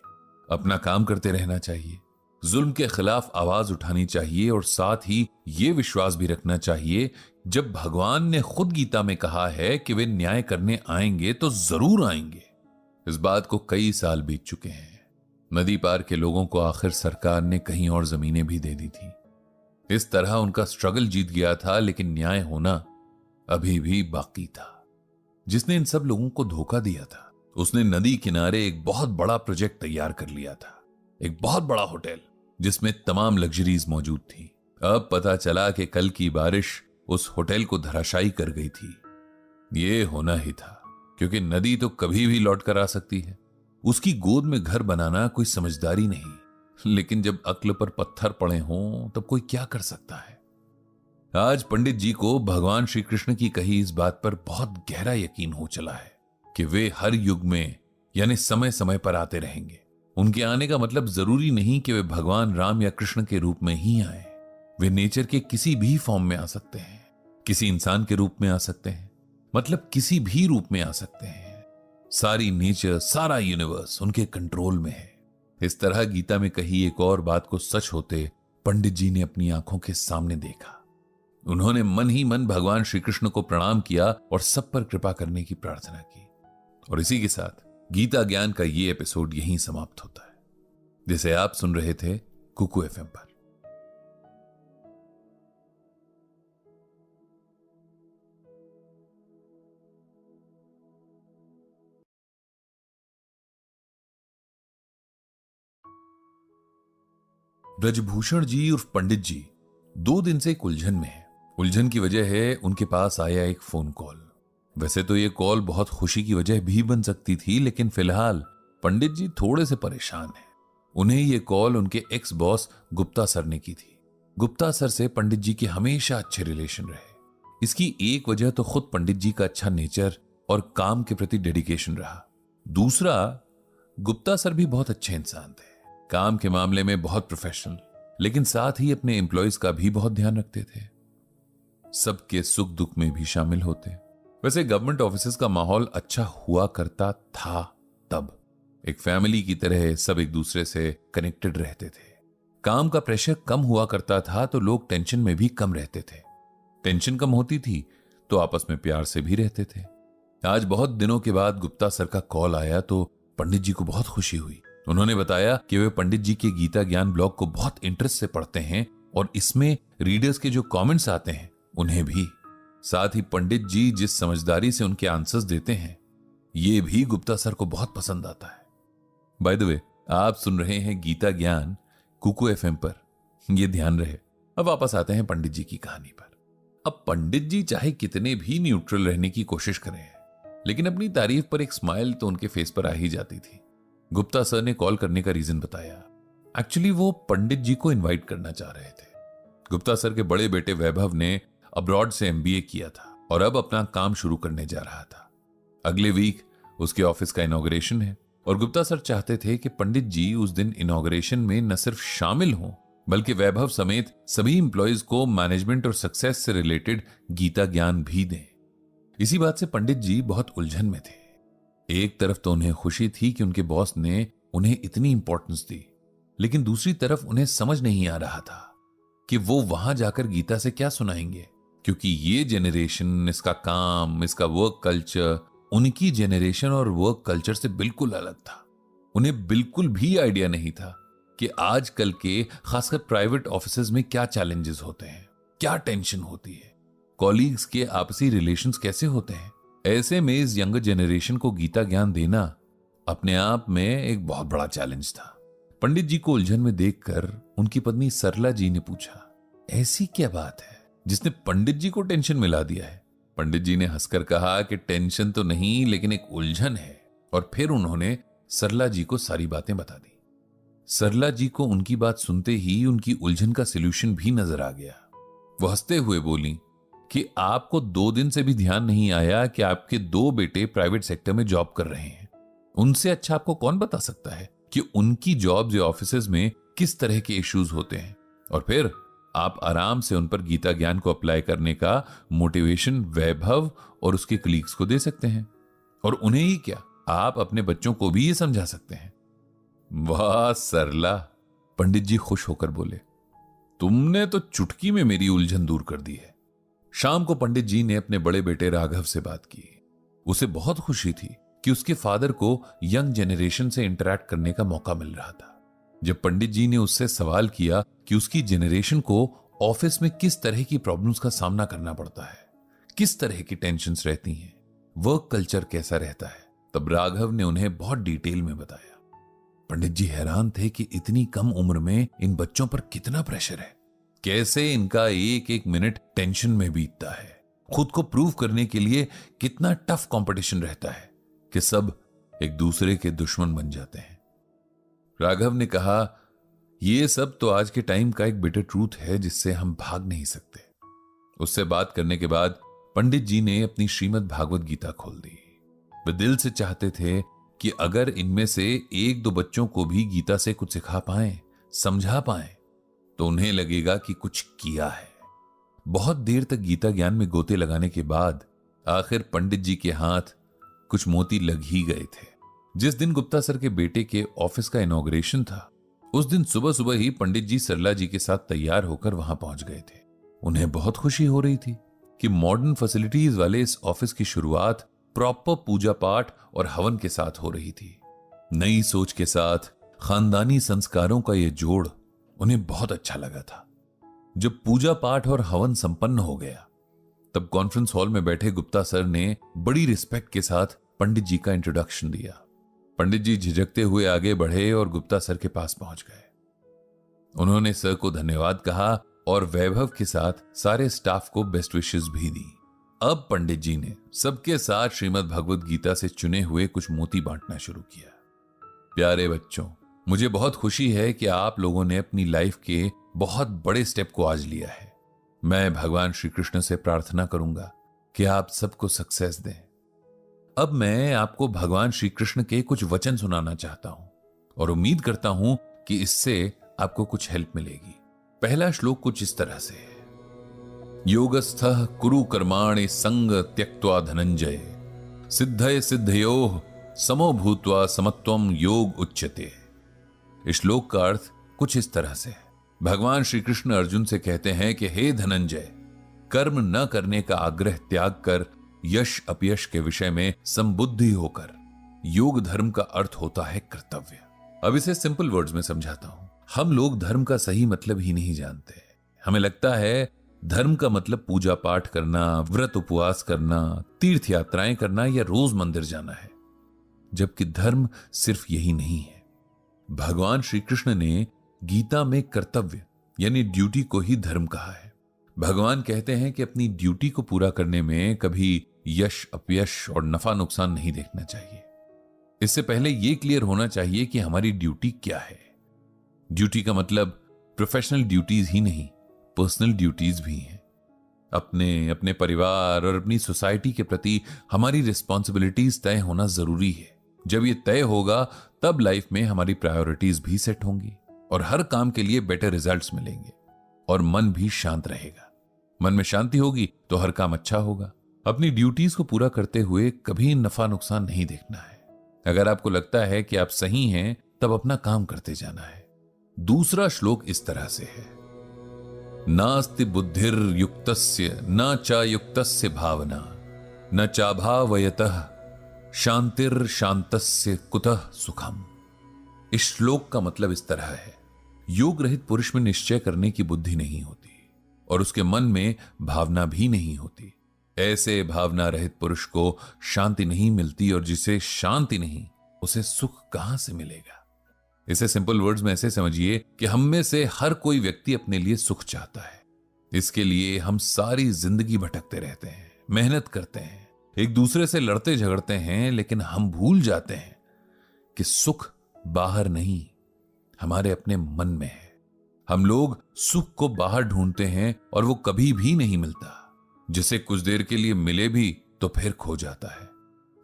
अपना काम करते रहना चाहिए, जुल्म के खिलाफ आवाज उठानी चाहिए और साथ ही यह विश्वास भी रखना चाहिए जब भगवान ने खुद गीता में कहा है कि वे न्याय करने आएंगे तो जरूर आएंगे। इस बात को कई साल बीत चुके हैं। नदी पार के लोगों को आखिर सरकार ने कहीं और जमीनें भी दे दी थी। इस तरह उनका स्ट्रगल जीत गया था, लेकिन न्याय होना अभी भी बाकी था। जिसने इन सब लोगों को धोखा दिया था उसने नदी किनारे एक बहुत बड़ा प्रोजेक्ट तैयार कर लिया था, एक बहुत बड़ा होटल जिसमें तमाम लग्जरीज मौजूद थी। अब पता चला कि कल की बारिश उस होटल को धराशायी कर गई थी। यह होना ही था, क्योंकि नदी तो कभी भी लौट कर आ सकती है। उसकी गोद में घर बनाना कोई समझदारी नहीं, लेकिन जब अक्ल पर पत्थर पड़े हों तब कोई क्या कर सकता है। आज पंडित जी को भगवान श्री कृष्ण की कही इस बात पर बहुत गहरा यकीन हो चला है कि वे हर युग में यानी समय समय पर आते रहेंगे। उनके आने का मतलब जरूरी नहीं कि वे भगवान राम या कृष्ण के रूप में ही आए। वे नेचर के किसी भी फॉर्म में आ सकते हैं, किसी इंसान के रूप में आ सकते हैं, मतलब किसी भी रूप में आ सकते हैं। सारी नेचर, सारा यूनिवर्स उनके कंट्रोल में है। इस तरह गीता में कही एक और बात को सच होते पंडित जी ने अपनी आंखों के सामने देखा। उन्होंने मन ही मन भगवान श्री कृष्ण को प्रणाम किया और सब पर कृपा करने की प्रार्थना की। और इसी के साथ गीता ज्ञान का ये एपिसोड यहीं समाप्त होता है, जिसे आप सुन रहे थे कुकू एफएम पर। ब्रजभूषण जी उर्फ पंडित जी 2 दिन से एक उलझन में है। उलझन की वजह है उनके पास आया एक फोन कॉल। वैसे तो ये कॉल बहुत खुशी की वजह भी बन सकती थी, लेकिन फिलहाल पंडित जी थोड़े से परेशान हैं। उन्हें ये कॉल उनके एक्स बॉस गुप्ता सर ने की थी। गुप्ता सर से पंडित जी के हमेशा अच्छे रिलेशन रहे। इसकी एक वजह तो खुद पंडित जी का अच्छा नेचर और काम के प्रति डेडिकेशन रहा। दूसरा, गुप्ता सर भी बहुत अच्छे इंसान थे, काम के मामले में बहुत प्रोफेशनल, लेकिन साथ ही अपने एम्प्लॉयज का भी बहुत ध्यान रखते थे, सबके सुख दुख में भी शामिल होते। वैसे गवर्नमेंट ऑफिसेज का माहौल अच्छा हुआ करता था। तब एक फैमिली की तरह सब एक दूसरे से कनेक्टेड रहते थे। काम का प्रेशर कम हुआ करता था तो लोग टेंशन में भी कम रहते थे। टेंशन कम होती थी तो आपस में प्यार से भी रहते थे। आज बहुत दिनों के बाद गुप्ता सर का कॉल आया तो पंडित जी को बहुत खुशी हुई। उन्होंने बताया कि वे पंडित जी के गीता ज्ञान ब्लॉग को बहुत इंटरेस्ट से पढ़ते हैं और इसमें रीडर्स के जो कमेंट्स आते हैं उन्हें भी। साथ ही पंडित जी जिस समझदारी से उनके आंसर्स देते हैं ये भी गुप्ता सर को बहुत पसंद आता है। बाय द वे, आप सुन रहे हैं गीता ज्ञान कुकू एफएम पर, ये ध्यान रहे। अब वापस आते हैं पंडित जी की कहानी पर। अब पंडित जी चाहे कितने भी न्यूट्रल रहने की कोशिश करें, लेकिन अपनी तारीफ पर एक स्माइल तो उनके फेस पर आ ही जाती थी। गुप्ता सर ने कॉल करने का रीजन बताया। एक्चुअली वो पंडित जी को इनवाइट करना चाह रहे थे। गुप्ता सर के बड़े बेटे वैभव ने अब्रॉड से एमबीए किया था और अब अपना काम शुरू करने जा रहा था। अगले वीक उसके ऑफिस का इनॉग्रेशन है और गुप्ता सर चाहते थे कि पंडित जी उस दिन इनॉग्रेशन में न सिर्फ शामिल हों बल्कि वैभव समेत सभी इंप्लॉयज को मैनेजमेंट और सक्सेस से रिलेटेड गीता ज्ञान भी दें। इसी बात से पंडित जी बहुत उलझन में थे। एक तरफ तो उन्हें खुशी थी कि उनके बॉस ने उन्हें इतनी इंपॉर्टेंस दी, लेकिन दूसरी तरफ उन्हें समझ नहीं आ रहा था कि वो वहां जाकर गीता से क्या सुनाएंगे, क्योंकि ये जेनरेशन, इसका काम, इसका वर्क कल्चर उनकी जेनरेशन और वर्क कल्चर से बिल्कुल अलग था। उन्हें बिल्कुल भी आइडिया नहीं था कि आजकल के खासकर प्राइवेट ऑफिसेज में क्या चैलेंजेस होते हैं, क्या टेंशन होती है, कॉलीग्स के आपसी रिलेशंस कैसे होते हैं। ऐसे में इस यंगर जेनरेशन को गीता ज्ञान देना अपने आप में एक बहुत बड़ा चैलेंज था। पंडित जी को उलझन में देखकर उनकी पत्नी सरला जी ने पूछा, ऐसी क्या बात है जिसने पंडित जी को टेंशन में ला दिया है? पंडित जी ने हंसकर कहा कि टेंशन तो नहीं, लेकिन एक उलझन है। और फिर उन्होंने सरला जी को सारी बातें बता दी। सरला जी को उनकी बात सुनते ही उनकी उलझन का सलूशन भी नजर आ गया। वो हंसते हुए बोली कि आपको 2 दिन से भी ध्यान नहीं आया कि आपके 2 बेटे प्राइवेट सेक्टर में जॉब कर रहे हैं। उनसे अच्छा आपको कौन बता सकता है कि उनकी जॉब्स या ऑफिसेज में किस तरह के इश्यूज होते हैं, और फिर आप आराम से उन पर गीता ज्ञान को अप्लाई करने का मोटिवेशन वैभव और उसके कलीग्स को दे सकते हैं। और उन्हें ही क्या, आप अपने बच्चों को भी ये समझा सकते हैं। वाह सरला, पंडित जी खुश होकर बोले, तुमने तो चुटकी में मेरी उलझन दूर कर दी है। शाम को पंडित जी ने अपने बड़े बेटे राघव से बात की। उसे बहुत खुशी थी कि उसके फादर को यंग जेनरेशन से इंटरैक्ट करने का मौका मिल रहा था। जब पंडित जी ने उससे सवाल किया कि उसकी जेनरेशन को ऑफिस में किस तरह की प्रॉब्लम्स का सामना करना पड़ता है, किस तरह की टेंशन्स रहती हैं, वर्क कल्चर कैसा रहता है, तब राघव ने उन्हें बहुत डिटेल में बताया। पंडित जी हैरान थे कि इतनी कम उम्र में इन बच्चों पर कितना प्रेशर है, कैसे इनका एक एक मिनट टेंशन में बीतता है, खुद को प्रूव करने के लिए कितना टफ कंपटीशन रहता है कि सब एक दूसरे के दुश्मन बन जाते हैं। राघव ने कहा, यह सब तो आज के टाइम का एक बिटर ट्रूथ है जिससे हम भाग नहीं सकते। उससे बात करने के बाद पंडित जी ने अपनी श्रीमद् भागवत गीता खोल दी। वे दिल से चाहते थे कि अगर इनमें से 1-2 बच्चों को भी गीता से कुछ सिखा पाएं, समझा पाएं, तो उन्हें लगेगा कि कुछ किया है। बहुत देर तक गीता ज्ञान में गोते लगाने के बाद आखिर पंडित जी के हाथ कुछ मोती लग ही गए थे। जिस दिन गुप्ता सर के बेटे के ऑफिस का इनॉग्रेशन था, उस दिन सुबह सुबह ही पंडित जी सरला जी के साथ तैयार होकर वहां पहुंच गए थे। उन्हें बहुत खुशी हो रही थी कि मॉडर्न फैसिलिटीज वाले इस ऑफिस की शुरुआत प्रॉपर पूजा पाठ और हवन के साथ हो रही थी। नई सोच के साथ खानदानी संस्कारों का यह जोड़ उन्हें बहुत अच्छा लगा था। जब पूजा पाठ और हवन संपन्न हो गया, तब कॉन्फ्रेंस हॉल में बैठे गुप्ता सर ने बड़ी रिस्पेक्ट के साथ पंडित जी का इंट्रोडक्शन दिया। पंडित जी झिझकते हुए आगे बढ़े और गुप्ता सर के पास पहुंच गए। उन्होंने सर को धन्यवाद कहा और वैभव के साथ सारे स्टाफ को बेस्ट विशेस भी दी। अब पंडित जी ने सबके साथ श्रीमद् भगवत गीता से चुने हुए कुछ मोती बांटना शुरू किया। प्यारे बच्चों, मुझे बहुत खुशी है कि आप लोगों ने अपनी लाइफ के बहुत बड़े स्टेप को आज लिया है। मैं भगवान श्री कृष्ण से प्रार्थना करूंगा कि आप सबको सक्सेस दें। अब मैं आपको भगवान श्री कृष्ण के कुछ वचन सुनाना चाहता हूं और उम्मीद करता हूं कि इससे आपको कुछ हेल्प मिलेगी। पहला श्लोक कुछ इस तरह से है। योगस्थः कुरु कर्माणि संग त्यक्त्वा धनंजय सिद्धये सिद्धयोः समो भूत्वा समत्वम योग उच्यते। इस श्लोक का अर्थ कुछ इस तरह से है। भगवान श्री कृष्ण अर्जुन से कहते हैं कि हे धनंजय, कर्म न करने का आग्रह त्याग कर यश अपयश के विषय में संबुद्धि होकर योग धर्म का अर्थ होता है कर्तव्य। अब इसे सिंपल वर्ड्स में समझाता हूं। हम लोग धर्म का सही मतलब ही नहीं जानते। हमें लगता है धर्म का मतलब पूजा पाठ करना, व्रत उपवास करना, तीर्थ यात्राएं करना या रोज मंदिर जाना है, जबकि धर्म सिर्फ यही नहीं है। भगवान श्री कृष्ण ने गीता में कर्तव्य यानी ड्यूटी को ही धर्म कहा है। भगवान कहते हैं कि अपनी ड्यूटी को पूरा करने में कभी यश अपयश और नफा नुकसान नहीं देखना चाहिए। इससे पहले यह क्लियर होना चाहिए कि हमारी ड्यूटी क्या है। ड्यूटी का मतलब प्रोफेशनल ड्यूटीज ही नहीं, पर्सनल ड्यूटीज भी हैं। अपने परिवार और अपनी सोसाइटी के प्रति हमारी रिस्पॉन्सिबिलिटीज तय होना जरूरी है। जब ये तय होगा तब लाइफ में हमारी प्रायोरिटीज भी सेट होंगी और हर काम के लिए बेटर रिजल्ट्स मिलेंगे और मन भी शांत रहेगा। मन में शांति होगी तो हर काम अच्छा होगा। अपनी ड्यूटीज को पूरा करते हुए कभी नफा नुकसान नहीं देखना है। अगर आपको लगता है कि आप सही हैं, तब अपना काम करते जाना है। दूसरा श्लोक इस तरह से है। नास्ति बुद्धिर युक्तस्य न चायुक्तस्य भावना न चाभावयतः शांतिर शांतस्य कुतः सुखम। इस श्लोक का मतलब इस तरह है। योग रहित पुरुष में निश्चय करने की बुद्धि नहीं होती और उसके मन में भावना भी नहीं होती। ऐसे भावना रहित पुरुष को शांति नहीं मिलती और जिसे शांति नहीं, उसे सुख कहां से मिलेगा। इसे सिंपल वर्ड्स में ऐसे समझिए कि हम में से हर कोई व्यक्ति अपने लिए सुख चाहता है। इसके लिए हम सारी जिंदगी भटकते रहते हैं, मेहनत करते हैं, एक दूसरे से लड़ते झगड़ते हैं, लेकिन हम भूल जाते हैं कि सुख बाहर नहीं, हमारे अपने मन में है। हम लोग सुख को बाहर ढूंढते हैं और वो कभी भी नहीं मिलता। जिसे कुछ देर के लिए मिले भी तो फिर खो जाता है।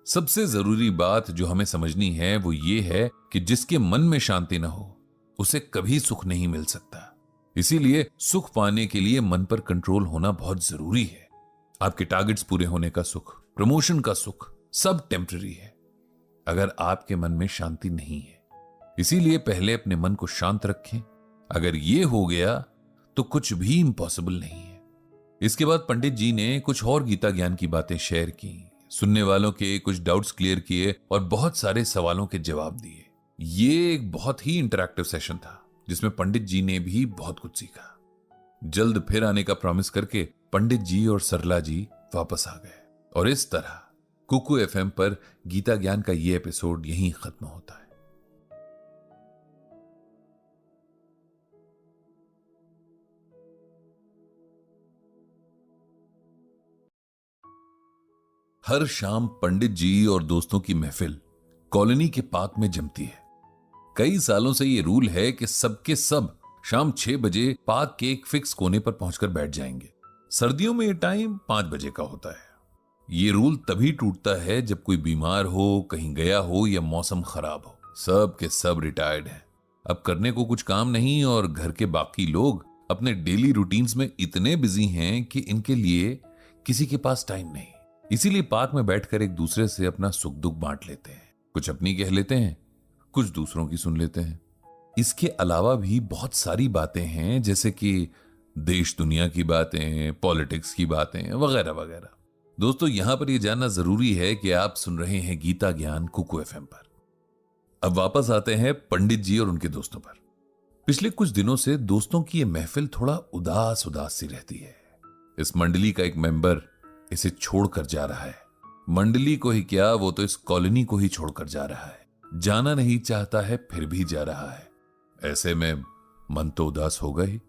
सबसे जरूरी बात जो हमें समझनी है वो ये है कि जिसके मन में शांति ना हो, उसे कभी सुख नहीं मिल सकता। इसीलिए सुख पाने के लिए मन पर कंट्रोल होना बहुत जरूरी है। आपके टारगेट्स पूरे होने का सुख, प्रमोशन का सुख, सब टेम्पररी है अगर आपके मन में शांति नहीं है। इसीलिए पहले अपने मन को शांत रखें। अगर ये हो गया तो कुछ भी इम्पॉसिबल नहीं है। इसके बाद पंडित जी ने कुछ और गीता ज्ञान की बातें शेयर की, सुनने वालों के कुछ डाउट्स क्लियर किए और बहुत सारे सवालों के जवाब दिए। ये एक बहुत ही इंटरैक्टिव सेशन था जिसमें पंडित जी ने भी बहुत कुछ सीखा। जल्द फिर आने का प्रॉमिस करके पंडित जी और सरला जी वापस आ गए और इस तरह कुकू एफएम पर गीता ज्ञान का ये एपिसोड यहीं खत्म होता है। हर शाम पंडित जी और दोस्तों की महफिल कॉलोनी के पार्क में जमती है। कई सालों से ये रूल है कि सबके सब शाम 6 बजे पार्क के एक फिक्स कोने पर पहुंचकर बैठ जाएंगे। सर्दियों में ये टाइम 5 बजे का होता है। ये रूल तभी टूटता है जब कोई बीमार हो, कहीं गया हो या मौसम खराब हो। सब के सब रिटायर्ड हैं, अब करने को कुछ काम नहीं और घर के बाकी लोग अपने डेली रूटीन्स में इतने बिजी हैं कि इनके लिए किसी के पास टाइम नहीं। इसीलिए पार्क में बैठकर एक दूसरे से अपना सुख दुख बांट लेते हैं। कुछ अपनी कह लेते हैं, कुछ दूसरों की सुन लेते हैं। इसके अलावा भी बहुत सारी बातें हैं, जैसे कि देश दुनिया की बातें, पॉलिटिक्स की बातें वगैरह वगैरह। दोस्तों, यहां पर यह जानना जरूरी है कि आप सुन रहे हैं गीता ज्ञान कुकू एफएम पर। अब वापस आते हैं पंडित जी और उनके दोस्तों पर। पिछले कुछ दिनों से दोस्तों की यह महफिल थोड़ा उदास उदास सी रहती है। इस मंडली का एक मेंबर इसे छोड़कर जा रहा है। मंडली को ही क्या, वो तो इस कॉलोनी को ही छोड़कर जा रहा है। जाना नहीं चाहता है फिर भी जा रहा है। ऐसे में मन तो उदास होगा ही।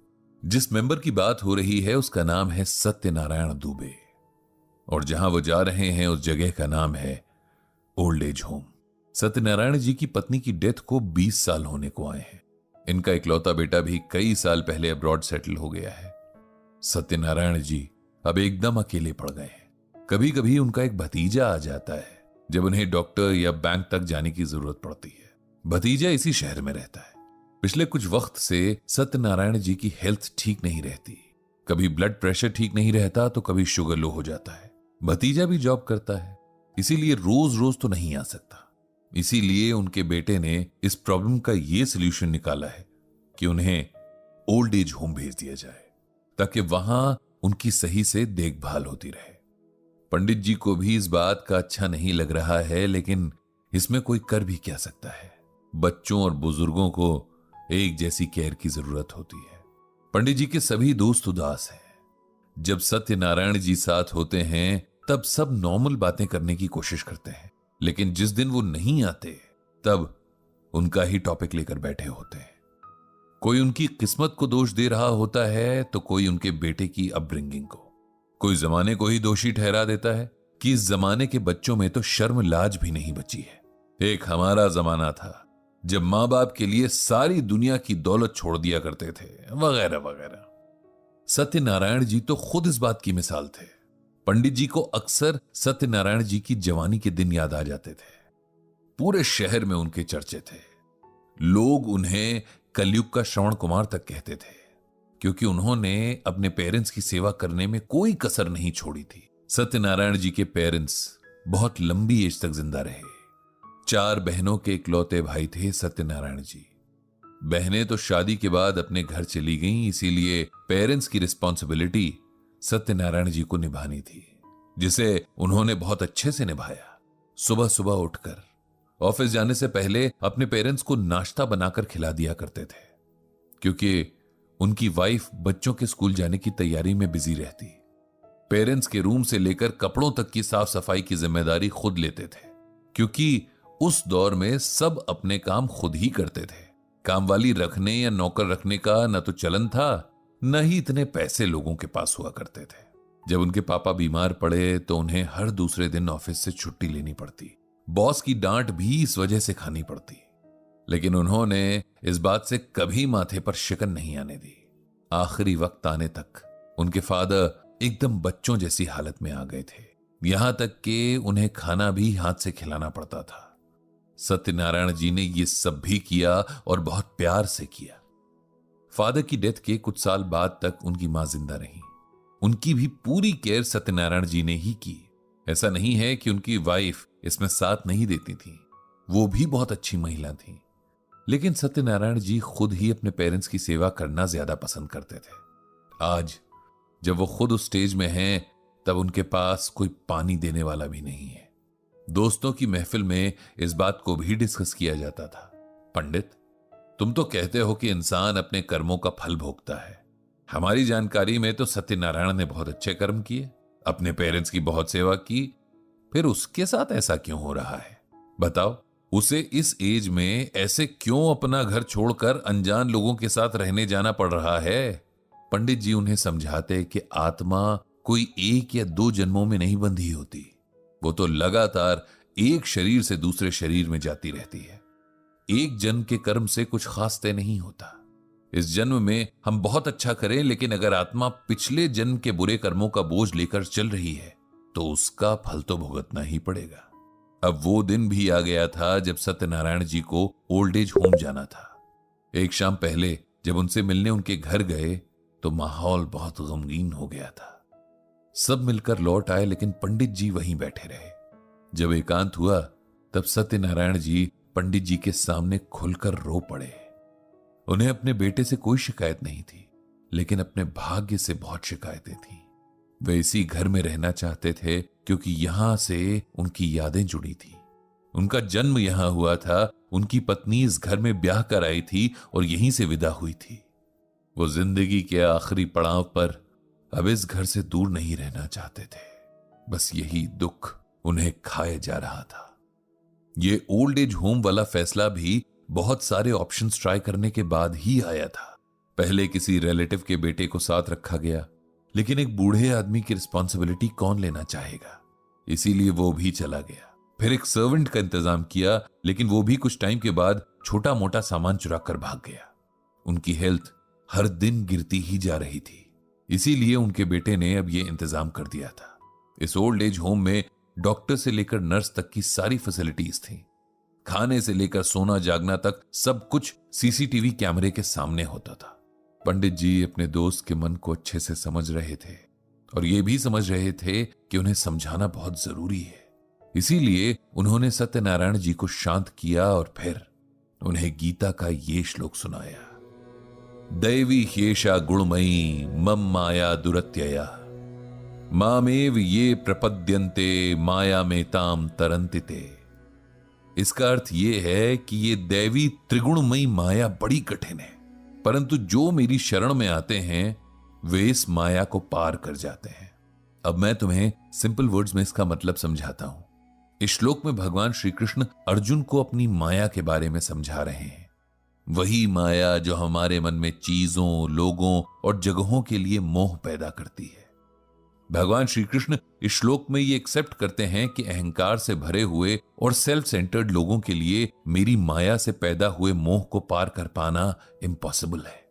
जिस मेंबर की बात हो रही है उसका नाम है सत्यनारायण दुबे, और जहां वो जा रहे हैं उस जगह का नाम है ओल्ड एज होम। सत्यनारायण जी की पत्नी की डेथ को 20 साल होने को आए हैं। इनका इकलौता बेटा भी कई साल पहले अब्रॉड सेटल हो गया है। सत्यनारायण जी अब एकदम अकेले पड़ गए हैं। कभी कभी उनका एक भतीजा आ जाता है जब उन्हें डॉक्टर या बैंक तक जाने की जरूरत पड़ती है। भतीजा इसी शहर में रहता है। पिछले कुछ वक्त से सत्यनारायण जी की हेल्थ ठीक नहीं रहती। कभी ब्लड प्रेशर ठीक नहीं रहता तो कभी शुगर लो हो जाता है। भतीजा भी जॉब करता है, इसीलिए रोज रोज तो नहीं आ सकता। इसीलिए उनके बेटे ने इस प्रॉब्लम का यह सलूशन निकाला है कि उन्हें ओल्ड एज होम भेज दिया जाए ताकि वहां उनकी सही से देखभाल होती रहे। पंडित जी को भी इस बात का अच्छा नहीं लग रहा है, लेकिन इसमें कोई कर भी क्या सकता है। बच्चों और बुजुर्गों को एक जैसी केयर की जरूरत होती है। पंडित जी के सभी दोस्त उदास हैं। जब सत्यनारायण जी साथ होते हैं तब सब नॉर्मल बातें करने की कोशिश करते हैं, लेकिन जिस दिन वो नहीं आते तब उनका ही टॉपिक लेकर बैठे होते हैं। कोई उनकी किस्मत को दोष दे रहा होता है तो कोई उनके बेटे की अपब्रिंगिंग को। कोई जमाने को ही दोषी ठहरा देता है कि इस जमाने के बच्चों में तो शर्म लाज भी नहीं बची है। एक हमारा जमाना था जब मां बाप के लिए सारी दुनिया की दौलत छोड़ दिया करते थे, वगैरह वगैरह। सत्यनारायण जी तो खुद इस बात की मिसाल थे। पंडित जी को अक्सर सत्यनारायण जी की जवानी के दिन याद आ जाते थे। पूरे शहर में उनके चर्चे थे। लोग उन्हें कलयुग का श्रवण कुमार तक कहते थे, क्योंकि उन्होंने अपने पेरेंट्स की सेवा करने में कोई कसर नहीं छोड़ी थी। सत्यनारायण जी के पेरेंट्स बहुत लंबी एज तक जिंदा रहे। 4 बहनों के इकलौते भाई थे सत्यनारायण जी। बहनें तो शादी के बाद अपने घर चली गईं, इसीलिए पेरेंट्स की रिस्पॉन्सिबिलिटी सत्यनारायण जी को निभानी थी, जिसे उन्होंने बहुत अच्छे से निभाया। सुबह सुबह उठकर ऑफिस जाने से पहले अपने पेरेंट्स को नाश्ता बनाकर खिला दिया करते थे, क्योंकि उनकी वाइफ बच्चों के स्कूल जाने की तैयारी में बिजी रहती। पेरेंट्स के रूम से लेकर कपड़ों तक की साफ सफाई की जिम्मेदारी खुद लेते थे, क्योंकि उस दौर में सब अपने काम खुद ही करते थे। कामवाली रखने या नौकर रखने का न तो चलन था, न ही इतने पैसे लोगों के पास हुआ करते थे। जब उनके पापा बीमार पड़े तो उन्हें हर दूसरे दिन ऑफिस से छुट्टी लेनी पड़ती। बॉस की डांट भी इस वजह से खानी पड़ती, लेकिन उन्होंने इस बात से कभी माथे पर शिकन नहीं आने दी। आखिरी वक्त आने तक उनके फादर एकदम बच्चों जैसी हालत में आ गए थे, यहां तक कि उन्हें खाना भी हाथ से खिलाना पड़ता था। सत्यनारायण जी ने यह सब भी किया और बहुत प्यार से किया। फादर की डेथ के कुछ साल बाद तक उनकी मां जिंदा रही। उनकी भी पूरी केयर सत्यनारायण जी ने ही की। ऐसा नहीं है कि उनकी वाइफ इसमें साथ नहीं देती थी, वो भी बहुत अच्छी महिला थी, लेकिन सत्यनारायण जी खुद ही अपने पेरेंट्स की सेवा करना ज्यादा पसंद करते थे। आज जब वो खुद उस स्टेज में हैं, तब उनके पास कोई पानी देने वाला भी नहीं है। दोस्तों की महफिल में इस बात को भी डिस्कस किया जाता था। पंडित, तुम तो कहते हो कि इंसान अपने कर्मों का फल भोगता है। हमारी जानकारी में तो सत्यनारायण ने बहुत अच्छे कर्म किए, अपने पेरेंट्स की बहुत सेवा की, फिर उसके साथ ऐसा क्यों हो रहा है? बताओ, उसे इस एज में ऐसे क्यों अपना घर छोड़कर अनजान लोगों के साथ रहने जाना पड़ रहा है? पंडित जी उन्हें समझाते कि आत्मा कोई 1 या 2 जन्मों में नहीं बंधी होती, वो तो लगातार एक शरीर से दूसरे शरीर में जाती रहती है। एक जन्म के कर्म से कुछ खास तय नहीं होता। इस जन्म में हम बहुत अच्छा करें, लेकिन अगर आत्मा पिछले जन्म के बुरे कर्मों का बोझ लेकर चल रही है तो उसका फल तो भुगतना ही पड़ेगा। अब वो दिन भी आ गया था जब सत्यनारायण जी को ओल्ड एज होम जाना था। एक शाम पहले जब उनसे मिलने उनके घर गए तो माहौल बहुत गमगीन हो गया था। सब मिलकर लौट आए, लेकिन पंडित जी वहीं बैठे रहे। जब एकांत हुआ तब सत्यनारायण जी पंडित जी के सामने खुलकर रो पड़े। उन्हें अपने बेटे से कोई शिकायत नहीं थी, लेकिन अपने भाग्य से बहुत शिकायतें थीं। वे इसी घर में रहना चाहते थे क्योंकि यहां से उनकी यादें जुड़ी थी। उनका जन्म यहां हुआ था, उनकी पत्नी इस घर में ब्याह कर आई थी और यहीं से विदा हुई थी। वो जिंदगी के आखिरी पड़ाव पर अब इस घर से दूर नहीं रहना चाहते थे। बस यही दुख उन्हें खाए जा रहा था। ये ओल्ड एज होम वाला फैसला भी बहुत सारे ऑप्शंस ट्राई करने के बाद ही आया था। पहले किसी रिलेटिव के बेटे को साथ रखा गया, लेकिन एक बूढ़े आदमी की रिस्पॉन्सिबिलिटी कौन लेना चाहेगा, इसीलिए वो भी चला गया। फिर एक सर्वेंट का इंतजाम किया, लेकिन वो भी कुछ टाइम के बाद छोटा मोटा सामान चुरा कर भाग गया। उनकी हेल्थ हर दिन गिरती ही जा रही थी, इसीलिए उनके बेटे ने अब ये इंतजाम कर दिया था। इस ओल्ड एज होम में डॉक्टर से लेकर नर्स तक की सारी फैसिलिटीज थी। खाने से लेकर सोना जागना तक सब कुछ सीसीटीवी कैमरे के सामने होता था। पंडित जी अपने दोस्त के मन को अच्छे से समझ रहे थे और ये भी समझ रहे थे कि उन्हें समझाना बहुत जरूरी है। इसीलिए उन्होंने सत्यनारायण जी को शांत किया और फिर उन्हें गीता का ये श्लोक सुनाया। दैवी ह्येषा गुणमयी मम माया दुरत्यया मामेव ये प्रपद्यन्ते माया में ताम तरंतिते। इसका अर्थ यह है कि ये दैवी त्रिगुणमयी माया बड़ी कठिन है, परंतु जो मेरी शरण में आते हैं वे इस माया को पार कर जाते हैं। अब मैं तुम्हें सिंपल वर्ड्स में इसका मतलब समझाता हूं। इस श्लोक में भगवान श्री कृष्ण अर्जुन को अपनी माया के बारे में समझा रहे हैं। वही माया जो हमारे मन में चीजों, लोगों और जगहों के लिए मोह पैदा करती है। भगवान श्री कृष्ण इस श्लोक में ये एक्सेप्ट करते हैं कि अहंकार से भरे हुए और सेल्फ सेंटर्ड लोगों के लिए मेरी माया से पैदा हुए मोह को पार कर पाना इम्पॉसिबल है।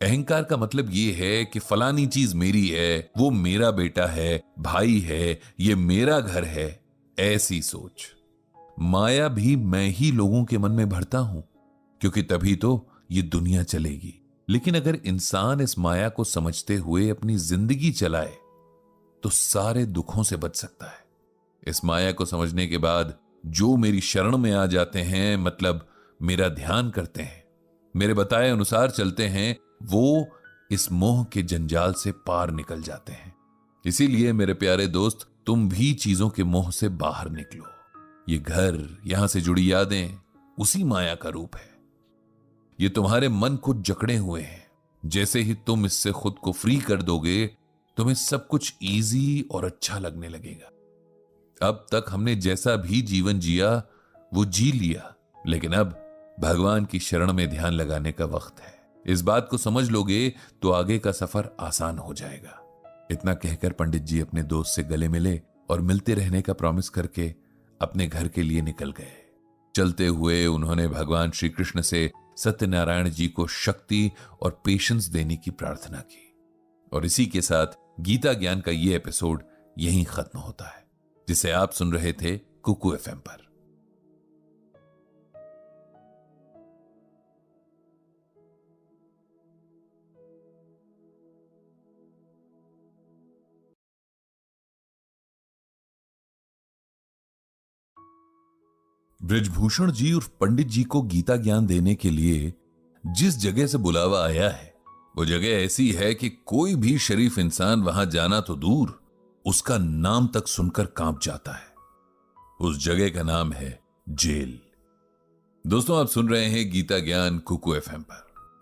अहंकार का मतलब ये है कि फलानी चीज मेरी है, वो मेरा बेटा है, भाई है, ये मेरा घर है, ऐसी सोच। माया भी मैं ही लोगों के मन में भरता हूं, क्योंकि तभी तो ये दुनिया चलेगी। लेकिन अगर इंसान इस माया को समझते हुए अपनी जिंदगी चलाए तो सारे दुखों से बच सकता है। इस माया को समझने के बाद जो मेरी शरण में आ जाते हैं, मतलब मेरा ध्यान करते हैं, मेरे बताए अनुसार चलते हैं, वो इस मोह के जंजाल से पार निकल जाते हैं। इसीलिए मेरे प्यारे दोस्त, तुम भी चीजों के मोह से बाहर निकलो। ये घर, यहां से जुड़ी यादें उसी माया का रूप है। ये तुम्हारे मन को जकड़े हुए हैं। जैसे ही तुम इससे खुद को फ्री कर दोगे, तुम्हें सब कुछ इजी और अच्छा लगने लगेगा। अब तक हमने जैसा भी जीवन जिया वो जी लिया, लेकिन अब भगवान की शरण में ध्यान लगाने का वक्त है। इस बात को समझ लोगे तो आगे का सफर आसान हो जाएगा। इतना कहकर पंडित जी अपने दोस्त से गले मिले और मिलते रहने का प्रॉमिस करके अपने घर के लिए निकल गए। चलते हुए उन्होंने भगवान श्री कृष्ण से सत्यनारायण जी को शक्ति और पेशेंस देने की प्रार्थना की। और इसी के साथ गीता ज्ञान का यह एपिसोड यहीं खत्म होता है, जिसे आप सुन रहे थे कुकू एफएम पर। ब्रिजभूषण जी उर्फ पंडित जी को गीता ज्ञान देने के लिए जिस जगह से बुलावा आया है, वो जगह ऐसी है कि कोई भी शरीफ इंसान वहां जाना तो दूर, उसका नाम तक सुनकर कांप जाता है। उस जगह का नाम है जेल। दोस्तों, आप सुन रहे हैं गीता ज्ञान कुकू एफएम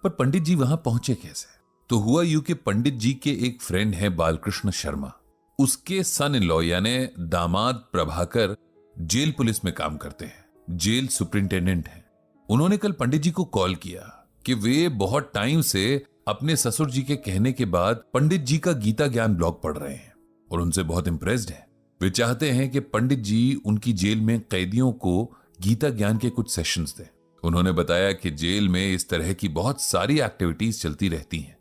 पर पंडित जी वहां पहुंचे कैसे? तो हुआ यूं कि पंडित जी के एक फ्रेंड है बालकृष्ण शर्मा, उसके सन इन लॉ यानी दामाद प्रभाकर जेल पुलिस में काम करते हैं, जेल सुपरिंटेंडेंट हैं। उन्होंने कल पंडित जी को कॉल किया कि वे बहुत टाइम से अपने ससुर जी के कहने के बाद पंडित जी का गीता ज्ञान ब्लॉग पढ़ रहे हैं और उनसे बहुत इंप्रेस्ड हैं। वे चाहते हैं कि पंडित जी उनकी जेल में कैदियों को गीता ज्ञान के कुछ सेशंस दें। उन्होंने बताया कि जेल में इस तरह की बहुत सारी एक्टिविटीज चलती रहती हैं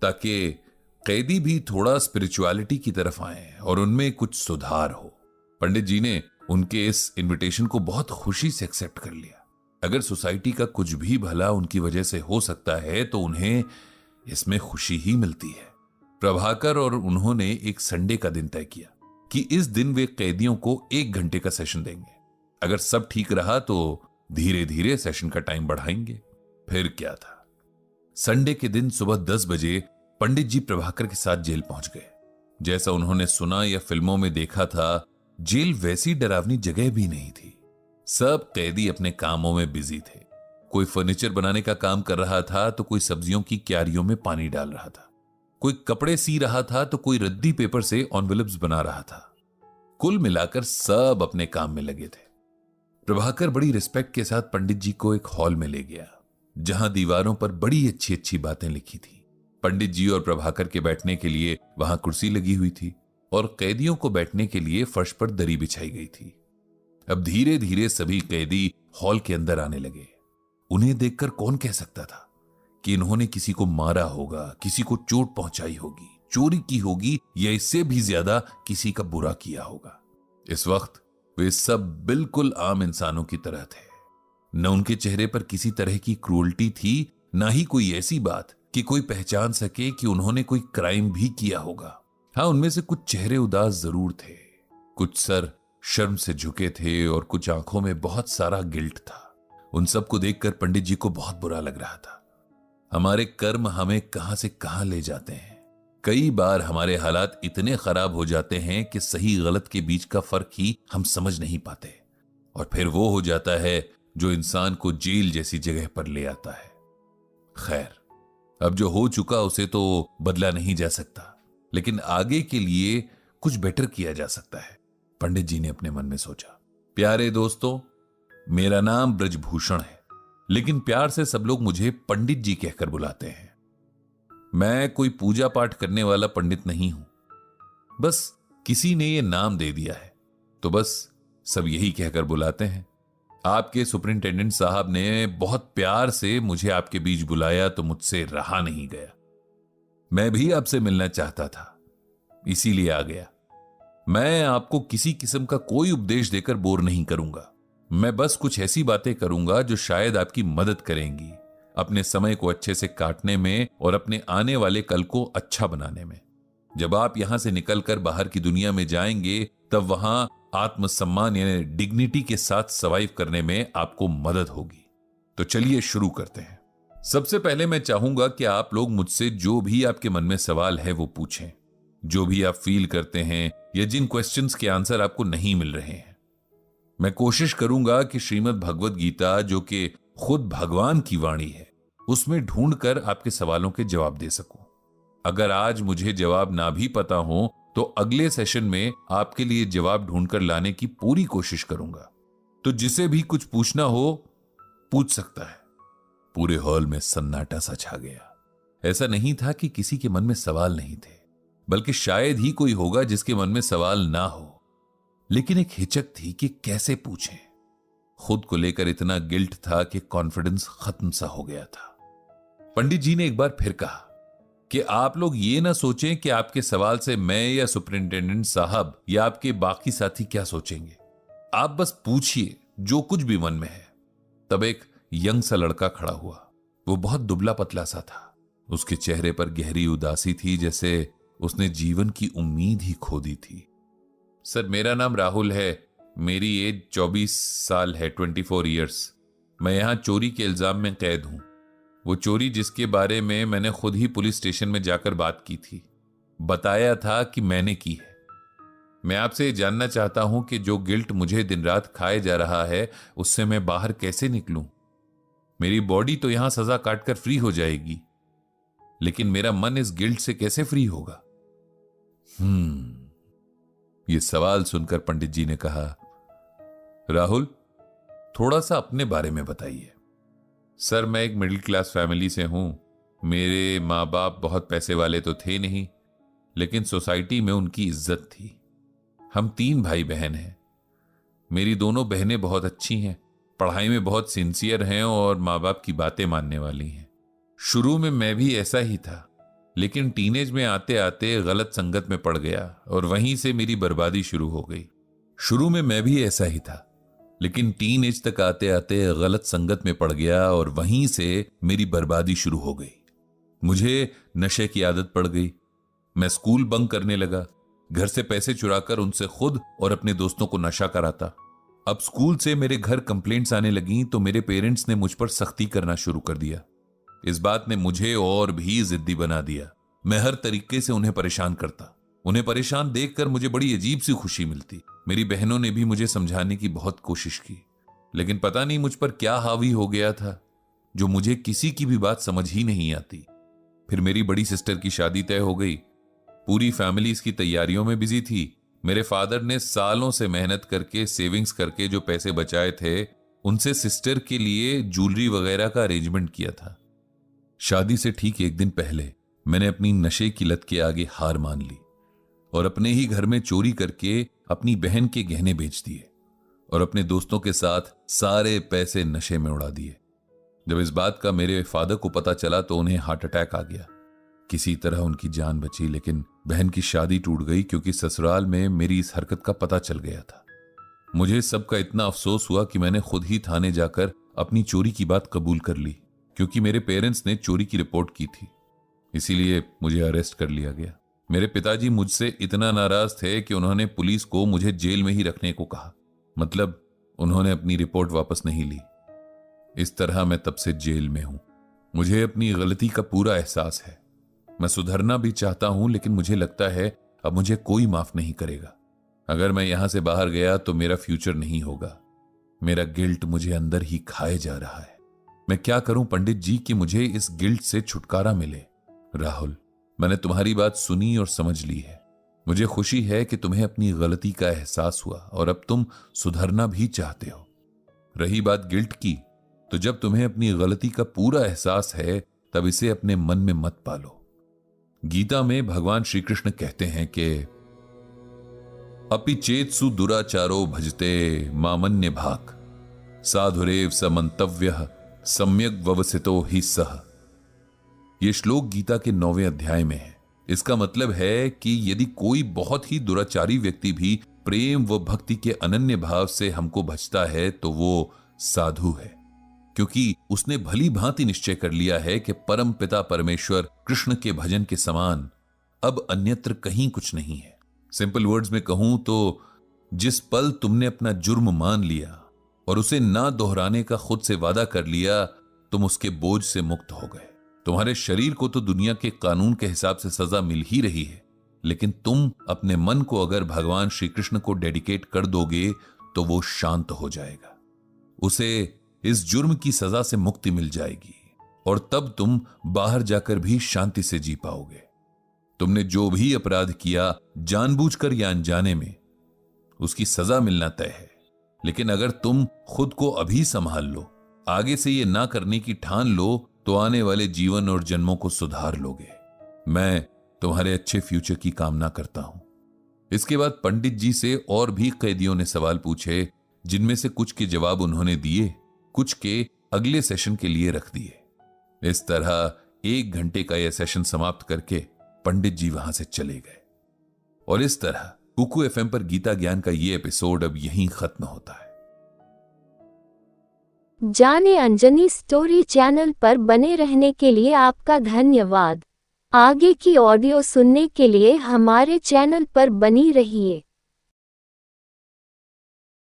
ताकि कैदी भी थोड़ा स्पिरिचुअलिटी की तरफ आए और उनमें कुछ सुधार हो। पंडित जी ने उनके इस इनविटेशन को बहुत खुशी से एक्सेप्ट कर लिया। अगर सोसाइटी का कुछ भी भला उनकी वजह से हो सकता है तो उन्हें इसमें खुशी ही मिलती है। प्रभाकर और उन्होंने एक संडे का दिन तय किया कि इस दिन वे कैदियों को 1 घंटे का सेशन देंगे। अगर सब ठीक रहा तो धीरे धीरे सेशन का टाइम बढ़ाएंगे। फिर क्या था, संडे के दिन सुबह 10 बजे पंडित जी प्रभाकर के साथ जेल पहुंच गए। जैसा उन्होंने सुना या फिल्मों में देखा था, जेल वैसी डरावनी जगह भी नहीं थी। सब कैदी अपने कामों में बिजी थे। कोई फर्नीचर बनाने का काम कर रहा था तो कोई सब्जियों की क्यारियों में पानी डाल रहा था, कोई कपड़े सी रहा था तो कोई रद्दी पेपर से एनवेलप्स बना रहा था। कुल मिलाकर सब अपने काम में लगे थे। प्रभाकर बड़ी रिस्पेक्ट के साथ पंडित जी को एक हॉल में ले गया जहां दीवारों पर बड़ी अच्छी अच्छी बातें लिखी थी। पंडित जी और प्रभाकर के बैठने के लिए वहां कुर्सी लगी हुई थी और कैदियों को बैठने के लिए फर्श पर दरी बिछाई गई थी। अब धीरे धीरे सभी कैदी हॉल के अंदर आने लगे। उन्हें देखकर कौन कह सकता था कि इन्होंने किसी को मारा होगा, किसी को चोट पहुंचाई होगी, चोरी की होगी या इससे भी ज्यादा किसी का बुरा किया होगा। इस वक्त वे सब बिल्कुल आम इंसानों की तरह थे। न उनके चेहरे पर किसी तरह की क्रूरटी थी, ना ही कोई ऐसी बात कि कोई पहचान सके कि उन्होंने कोई क्राइम भी किया होगा। हाँ, उनमें से कुछ चेहरे उदास जरूर थे, कुछ सर शर्म से झुके थे और कुछ आंखों में बहुत सारा गिल्ट था। उन सबको देखकर पंडित जी को बहुत बुरा लग रहा था। हमारे कर्म हमें कहां से कहां ले जाते हैं। कई बार हमारे हालात इतने खराब हो जाते हैं कि सही गलत के बीच का फर्क ही हम समझ नहीं पाते, और फिर वो हो जाता है जो इंसान को जेल जैसी जगह पर ले आता है। खैर, अब जो हो चुका उसे तो बदला नहीं जा सकता, लेकिन आगे के लिए कुछ बेटर किया जा सकता है, पंडित जी ने अपने मन में सोचा। प्यारे दोस्तों, मेरा नाम ब्रजभूषण है, लेकिन प्यार से सब लोग मुझे पंडित जी कहकर बुलाते हैं। मैं कोई पूजा पाठ करने वाला पंडित नहीं हूं, बस किसी ने यह नाम दे दिया है तो बस सब यही कहकर बुलाते हैं। आपके सुपरिंटेंडेंट साहब ने बहुत प्यार से मुझे आपके बीच बुलाया तो मुझसे रहा नहीं गया। मैं भी आपसे मिलना चाहता था, इसीलिए आ गया। मैं आपको किसी किस्म का कोई उपदेश देकर बोर नहीं करूंगा। मैं बस कुछ ऐसी बातें करूंगा जो शायद आपकी मदद करेंगी अपने समय को अच्छे से काटने में और अपने आने वाले कल को अच्छा बनाने में। जब आप यहां से निकलकर बाहर की दुनिया में जाएंगे तब वहां आत्मसम्मान यानी डिग्निटी के साथ सर्वाइव करने में आपको मदद होगी। तो चलिए शुरू करते हैं। सबसे पहले मैं चाहूंगा कि आप लोग मुझसे जो भी आपके मन में सवाल है वो पूछें, जो भी आप फील करते हैं या जिन क्वेश्चंस के आंसर आपको नहीं मिल रहे हैं। मैं कोशिश करूंगा कि श्रीमद् भगवद गीता, जो कि खुद भगवान की वाणी है, उसमें ढूंढकर आपके सवालों के जवाब दे सकूं। अगर आज मुझे जवाब ना भी पता हो तो अगले सेशन में आपके लिए जवाब ढूंढकर लाने की पूरी कोशिश करूंगा। तो जिसे भी कुछ पूछना हो पूछ सकता है। पूरे हॉल में सन्नाटा सा छा गया। ऐसा नहीं था कि किसी के मन में सवाल नहीं थे, बल्कि शायद ही कोई होगा जिसके मन में सवाल ना हो, लेकिन एक हिचक थी कि कैसे पूछें। खुद को लेकर इतना गिल्ट था कि कॉन्फिडेंस खत्म सा हो गया था। पंडित जी ने एक बार फिर कहा कि आप लोग ये ना सोचें कि आपके सवाल से मैं या सुपरिंटेंडेंट साहब या आपके बाकी साथी क्या सोचेंगे। आप बस पूछिए जो कुछ भी मन में है। तब एक यंग सा लड़का खड़ा हुआ। वो बहुत दुबला पतला सा था। उसके चेहरे पर गहरी उदासी थी, जैसे उसने जीवन की उम्मीद ही खो दी थी। सर, मेरा नाम राहुल है। मेरी एज 24 साल है, 24 इयर्स। मैं यहां चोरी के इल्जाम में कैद हूं। वो चोरी जिसके बारे में मैंने खुद ही पुलिस स्टेशन में जाकर बात की थी, बताया था कि मैंने की है। मैं आपसे जानना चाहता हूं कि जो गिल्ट मुझे दिन रात खाए जा रहा है उससे मैं बाहर कैसे निकलूं। मेरी बॉडी तो यहां सजा काटकर फ्री हो जाएगी, लेकिन मेरा मन इस गिल्ट से कैसे फ्री होगा। यह सवाल सुनकर पंडित जी ने कहा, राहुल, थोड़ा सा अपने बारे में बताइए। सर, मैं एक मिडिल क्लास फैमिली से हूं। मेरे माँ बाप बहुत पैसे वाले तो थे नहीं, लेकिन सोसाइटी में उनकी इज्जत थी। हम 3 भाई बहन हैं। मेरी दोनों बहनें बहुत अच्छी हैं, पढ़ाई में बहुत सिंसियर हैं और माँ बाप की बातें मानने वाली हैं। शुरू में मैं भी ऐसा ही था, लेकिन टीनेज में आते आते गलत संगत में पड़ गया और वहीं से मेरी बर्बादी शुरू हो गई। शुरू में मैं भी ऐसा ही था, लेकिन टीनेज तक आते आते गलत संगत में पड़ गया और वहीं से मेरी बर्बादी शुरू हो गई। मुझे नशे की आदत पड़ गई। मैं स्कूल बंक करने लगा, घर से पैसे चुराकर उनसे खुद और अपने दोस्तों को नशा कराता। अब स्कूल से मेरे घर कंप्लेंट्स आने लगी तो मेरे पेरेंट्स ने मुझ पर सख्ती करना शुरू कर दिया। इस बात ने मुझे और भी जिद्दी बना दिया। मैं हर तरीके से उन्हें परेशान करता। उन्हें परेशान देखकर मुझे बड़ी अजीब सी खुशी मिलती। मेरी बहनों ने भी मुझे समझाने की बहुत कोशिश की, लेकिन पता नहीं मुझ पर क्या हावी हो गया था जो मुझे किसी की भी बात समझ ही नहीं आती। फिर मेरी बड़ी सिस्टर की शादी तय हो गई। पूरी फैमिली इसकी तैयारियों में बिजी थी। मेरे फादर ने सालों से मेहनत करके सेविंग्स करके जो पैसे बचाए थे उनसे सिस्टर के लिए ज्वेलरी वगैरह का अरेंजमेंट किया था। शादी से ठीक एक दिन पहले मैंने अपनी नशे की लत के आगे हार मान ली और अपने ही घर में चोरी करके अपनी बहन के गहने बेच दिए और अपने दोस्तों के साथ सारे पैसे नशे में उड़ा दिए। जब इस बात का मेरे फादर को पता चला तो उन्हें हार्ट अटैक आ गया। किसी तरह उनकी जान बची, लेकिन बहन की शादी टूट गई क्योंकि ससुराल में मेरी इस हरकत का पता चल गया था। मुझे सबका इतना अफसोस हुआ कि मैंने खुद ही थाने जाकर अपनी चोरी की बात कबूल कर ली, क्योंकि मेरे पेरेंट्स ने चोरी की रिपोर्ट की थी। इसीलिए मुझे अरेस्ट कर लिया गया। मेरे पिताजी मुझसे इतना नाराज थे कि उन्होंने पुलिस को मुझे जेल में ही रखने को कहा। मतलब उन्होंने अपनी रिपोर्ट वापस नहीं ली। इस तरह मैं तब से जेल में हूं। मुझे अपनी गलती का पूरा एहसास है। मैं सुधरना भी चाहता हूं, लेकिन मुझे लगता है अब मुझे कोई माफ नहीं करेगा। अगर मैं यहां से बाहर गया तो मेरा फ्यूचर नहीं होगा। मेरा गिल्ट मुझे अंदर ही खाए जा रहा है। मैं क्या करूं पंडित जी कि मुझे इस गिल्ट से छुटकारा मिले। राहुल, मैंने तुम्हारी बात सुनी और समझ ली है। मुझे खुशी है कि तुम्हें अपनी गलती का एहसास हुआ और अब तुम सुधरना भी चाहते हो। रही बात गिल्ट की, तो जब तुम्हें अपनी गलती का पूरा एहसास है तब इसे अपने मन में मत पालो। गीता में भगवान श्री कृष्ण कहते हैं कि अपि चेत्सु दुराचारो भजते मामन्य भाक साधुरेव स मंतव्यः सम्यक व्यवसितो ही सह। यह श्लोक गीता के 9वें अध्याय में है। इसका मतलब है कि यदि कोई बहुत ही दुराचारी व्यक्ति भी प्रेम व भक्ति के अनन्य भाव से हमको भजता है तो वो साधु है, क्योंकि उसने भली भांति निश्चय कर लिया है कि परम पिता परमेश्वर कृष्ण के भजन के समान अब अन्यत्र कहीं कुछ नहीं है। सिंपल वर्ड्स में कहूं तो जिस पल तुमने अपना जुर्म मान लिया और उसे ना दोहराने का खुद से वादा कर लिया, तुम उसके बोझ से मुक्त हो गए। तुम्हारे शरीर को तो दुनिया के कानून के हिसाब से सजा मिल ही रही है, लेकिन तुम अपने मन को अगर भगवान श्री कृष्ण को डेडिकेट कर दोगे तो वो शांत हो जाएगा। उसे इस जुर्म की सजा से मुक्ति मिल जाएगी और तब तुम बाहर जाकर भी शांति से जी पाओगे। तुमने जो भी अपराध किया, जानबूझकर या अनजाने में, उसकी सजा मिलना तय है। लेकिन अगर तुम खुद को अभी संभाल लो, आगे से ये ना करने की ठान लो, तो आने वाले जीवन और जन्मों को सुधार लोगे। मैं तुम्हारे अच्छे फ्यूचर की कामना करता हूं। इसके बाद पंडित जी से और भी कैदियों ने सवाल पूछे, जिनमें से कुछ के जवाब उन्होंने दिए, कुछ के अगले सेशन के लिए रख दिए। इस तरह 1 घंटे का यह सेशन समाप्त करके पंडित जी वहां से चले गए। और इस तरह कुकू एफएम पर गीता ज्ञान का यह एपिसोड अब यहीं खत्म होता है।
जाने अंजनी स्टोरी चैनल पर बने रहने के लिए आपका धन्यवाद। आगे की ऑडियो सुनने के लिए हमारे चैनल पर बनी रहिए।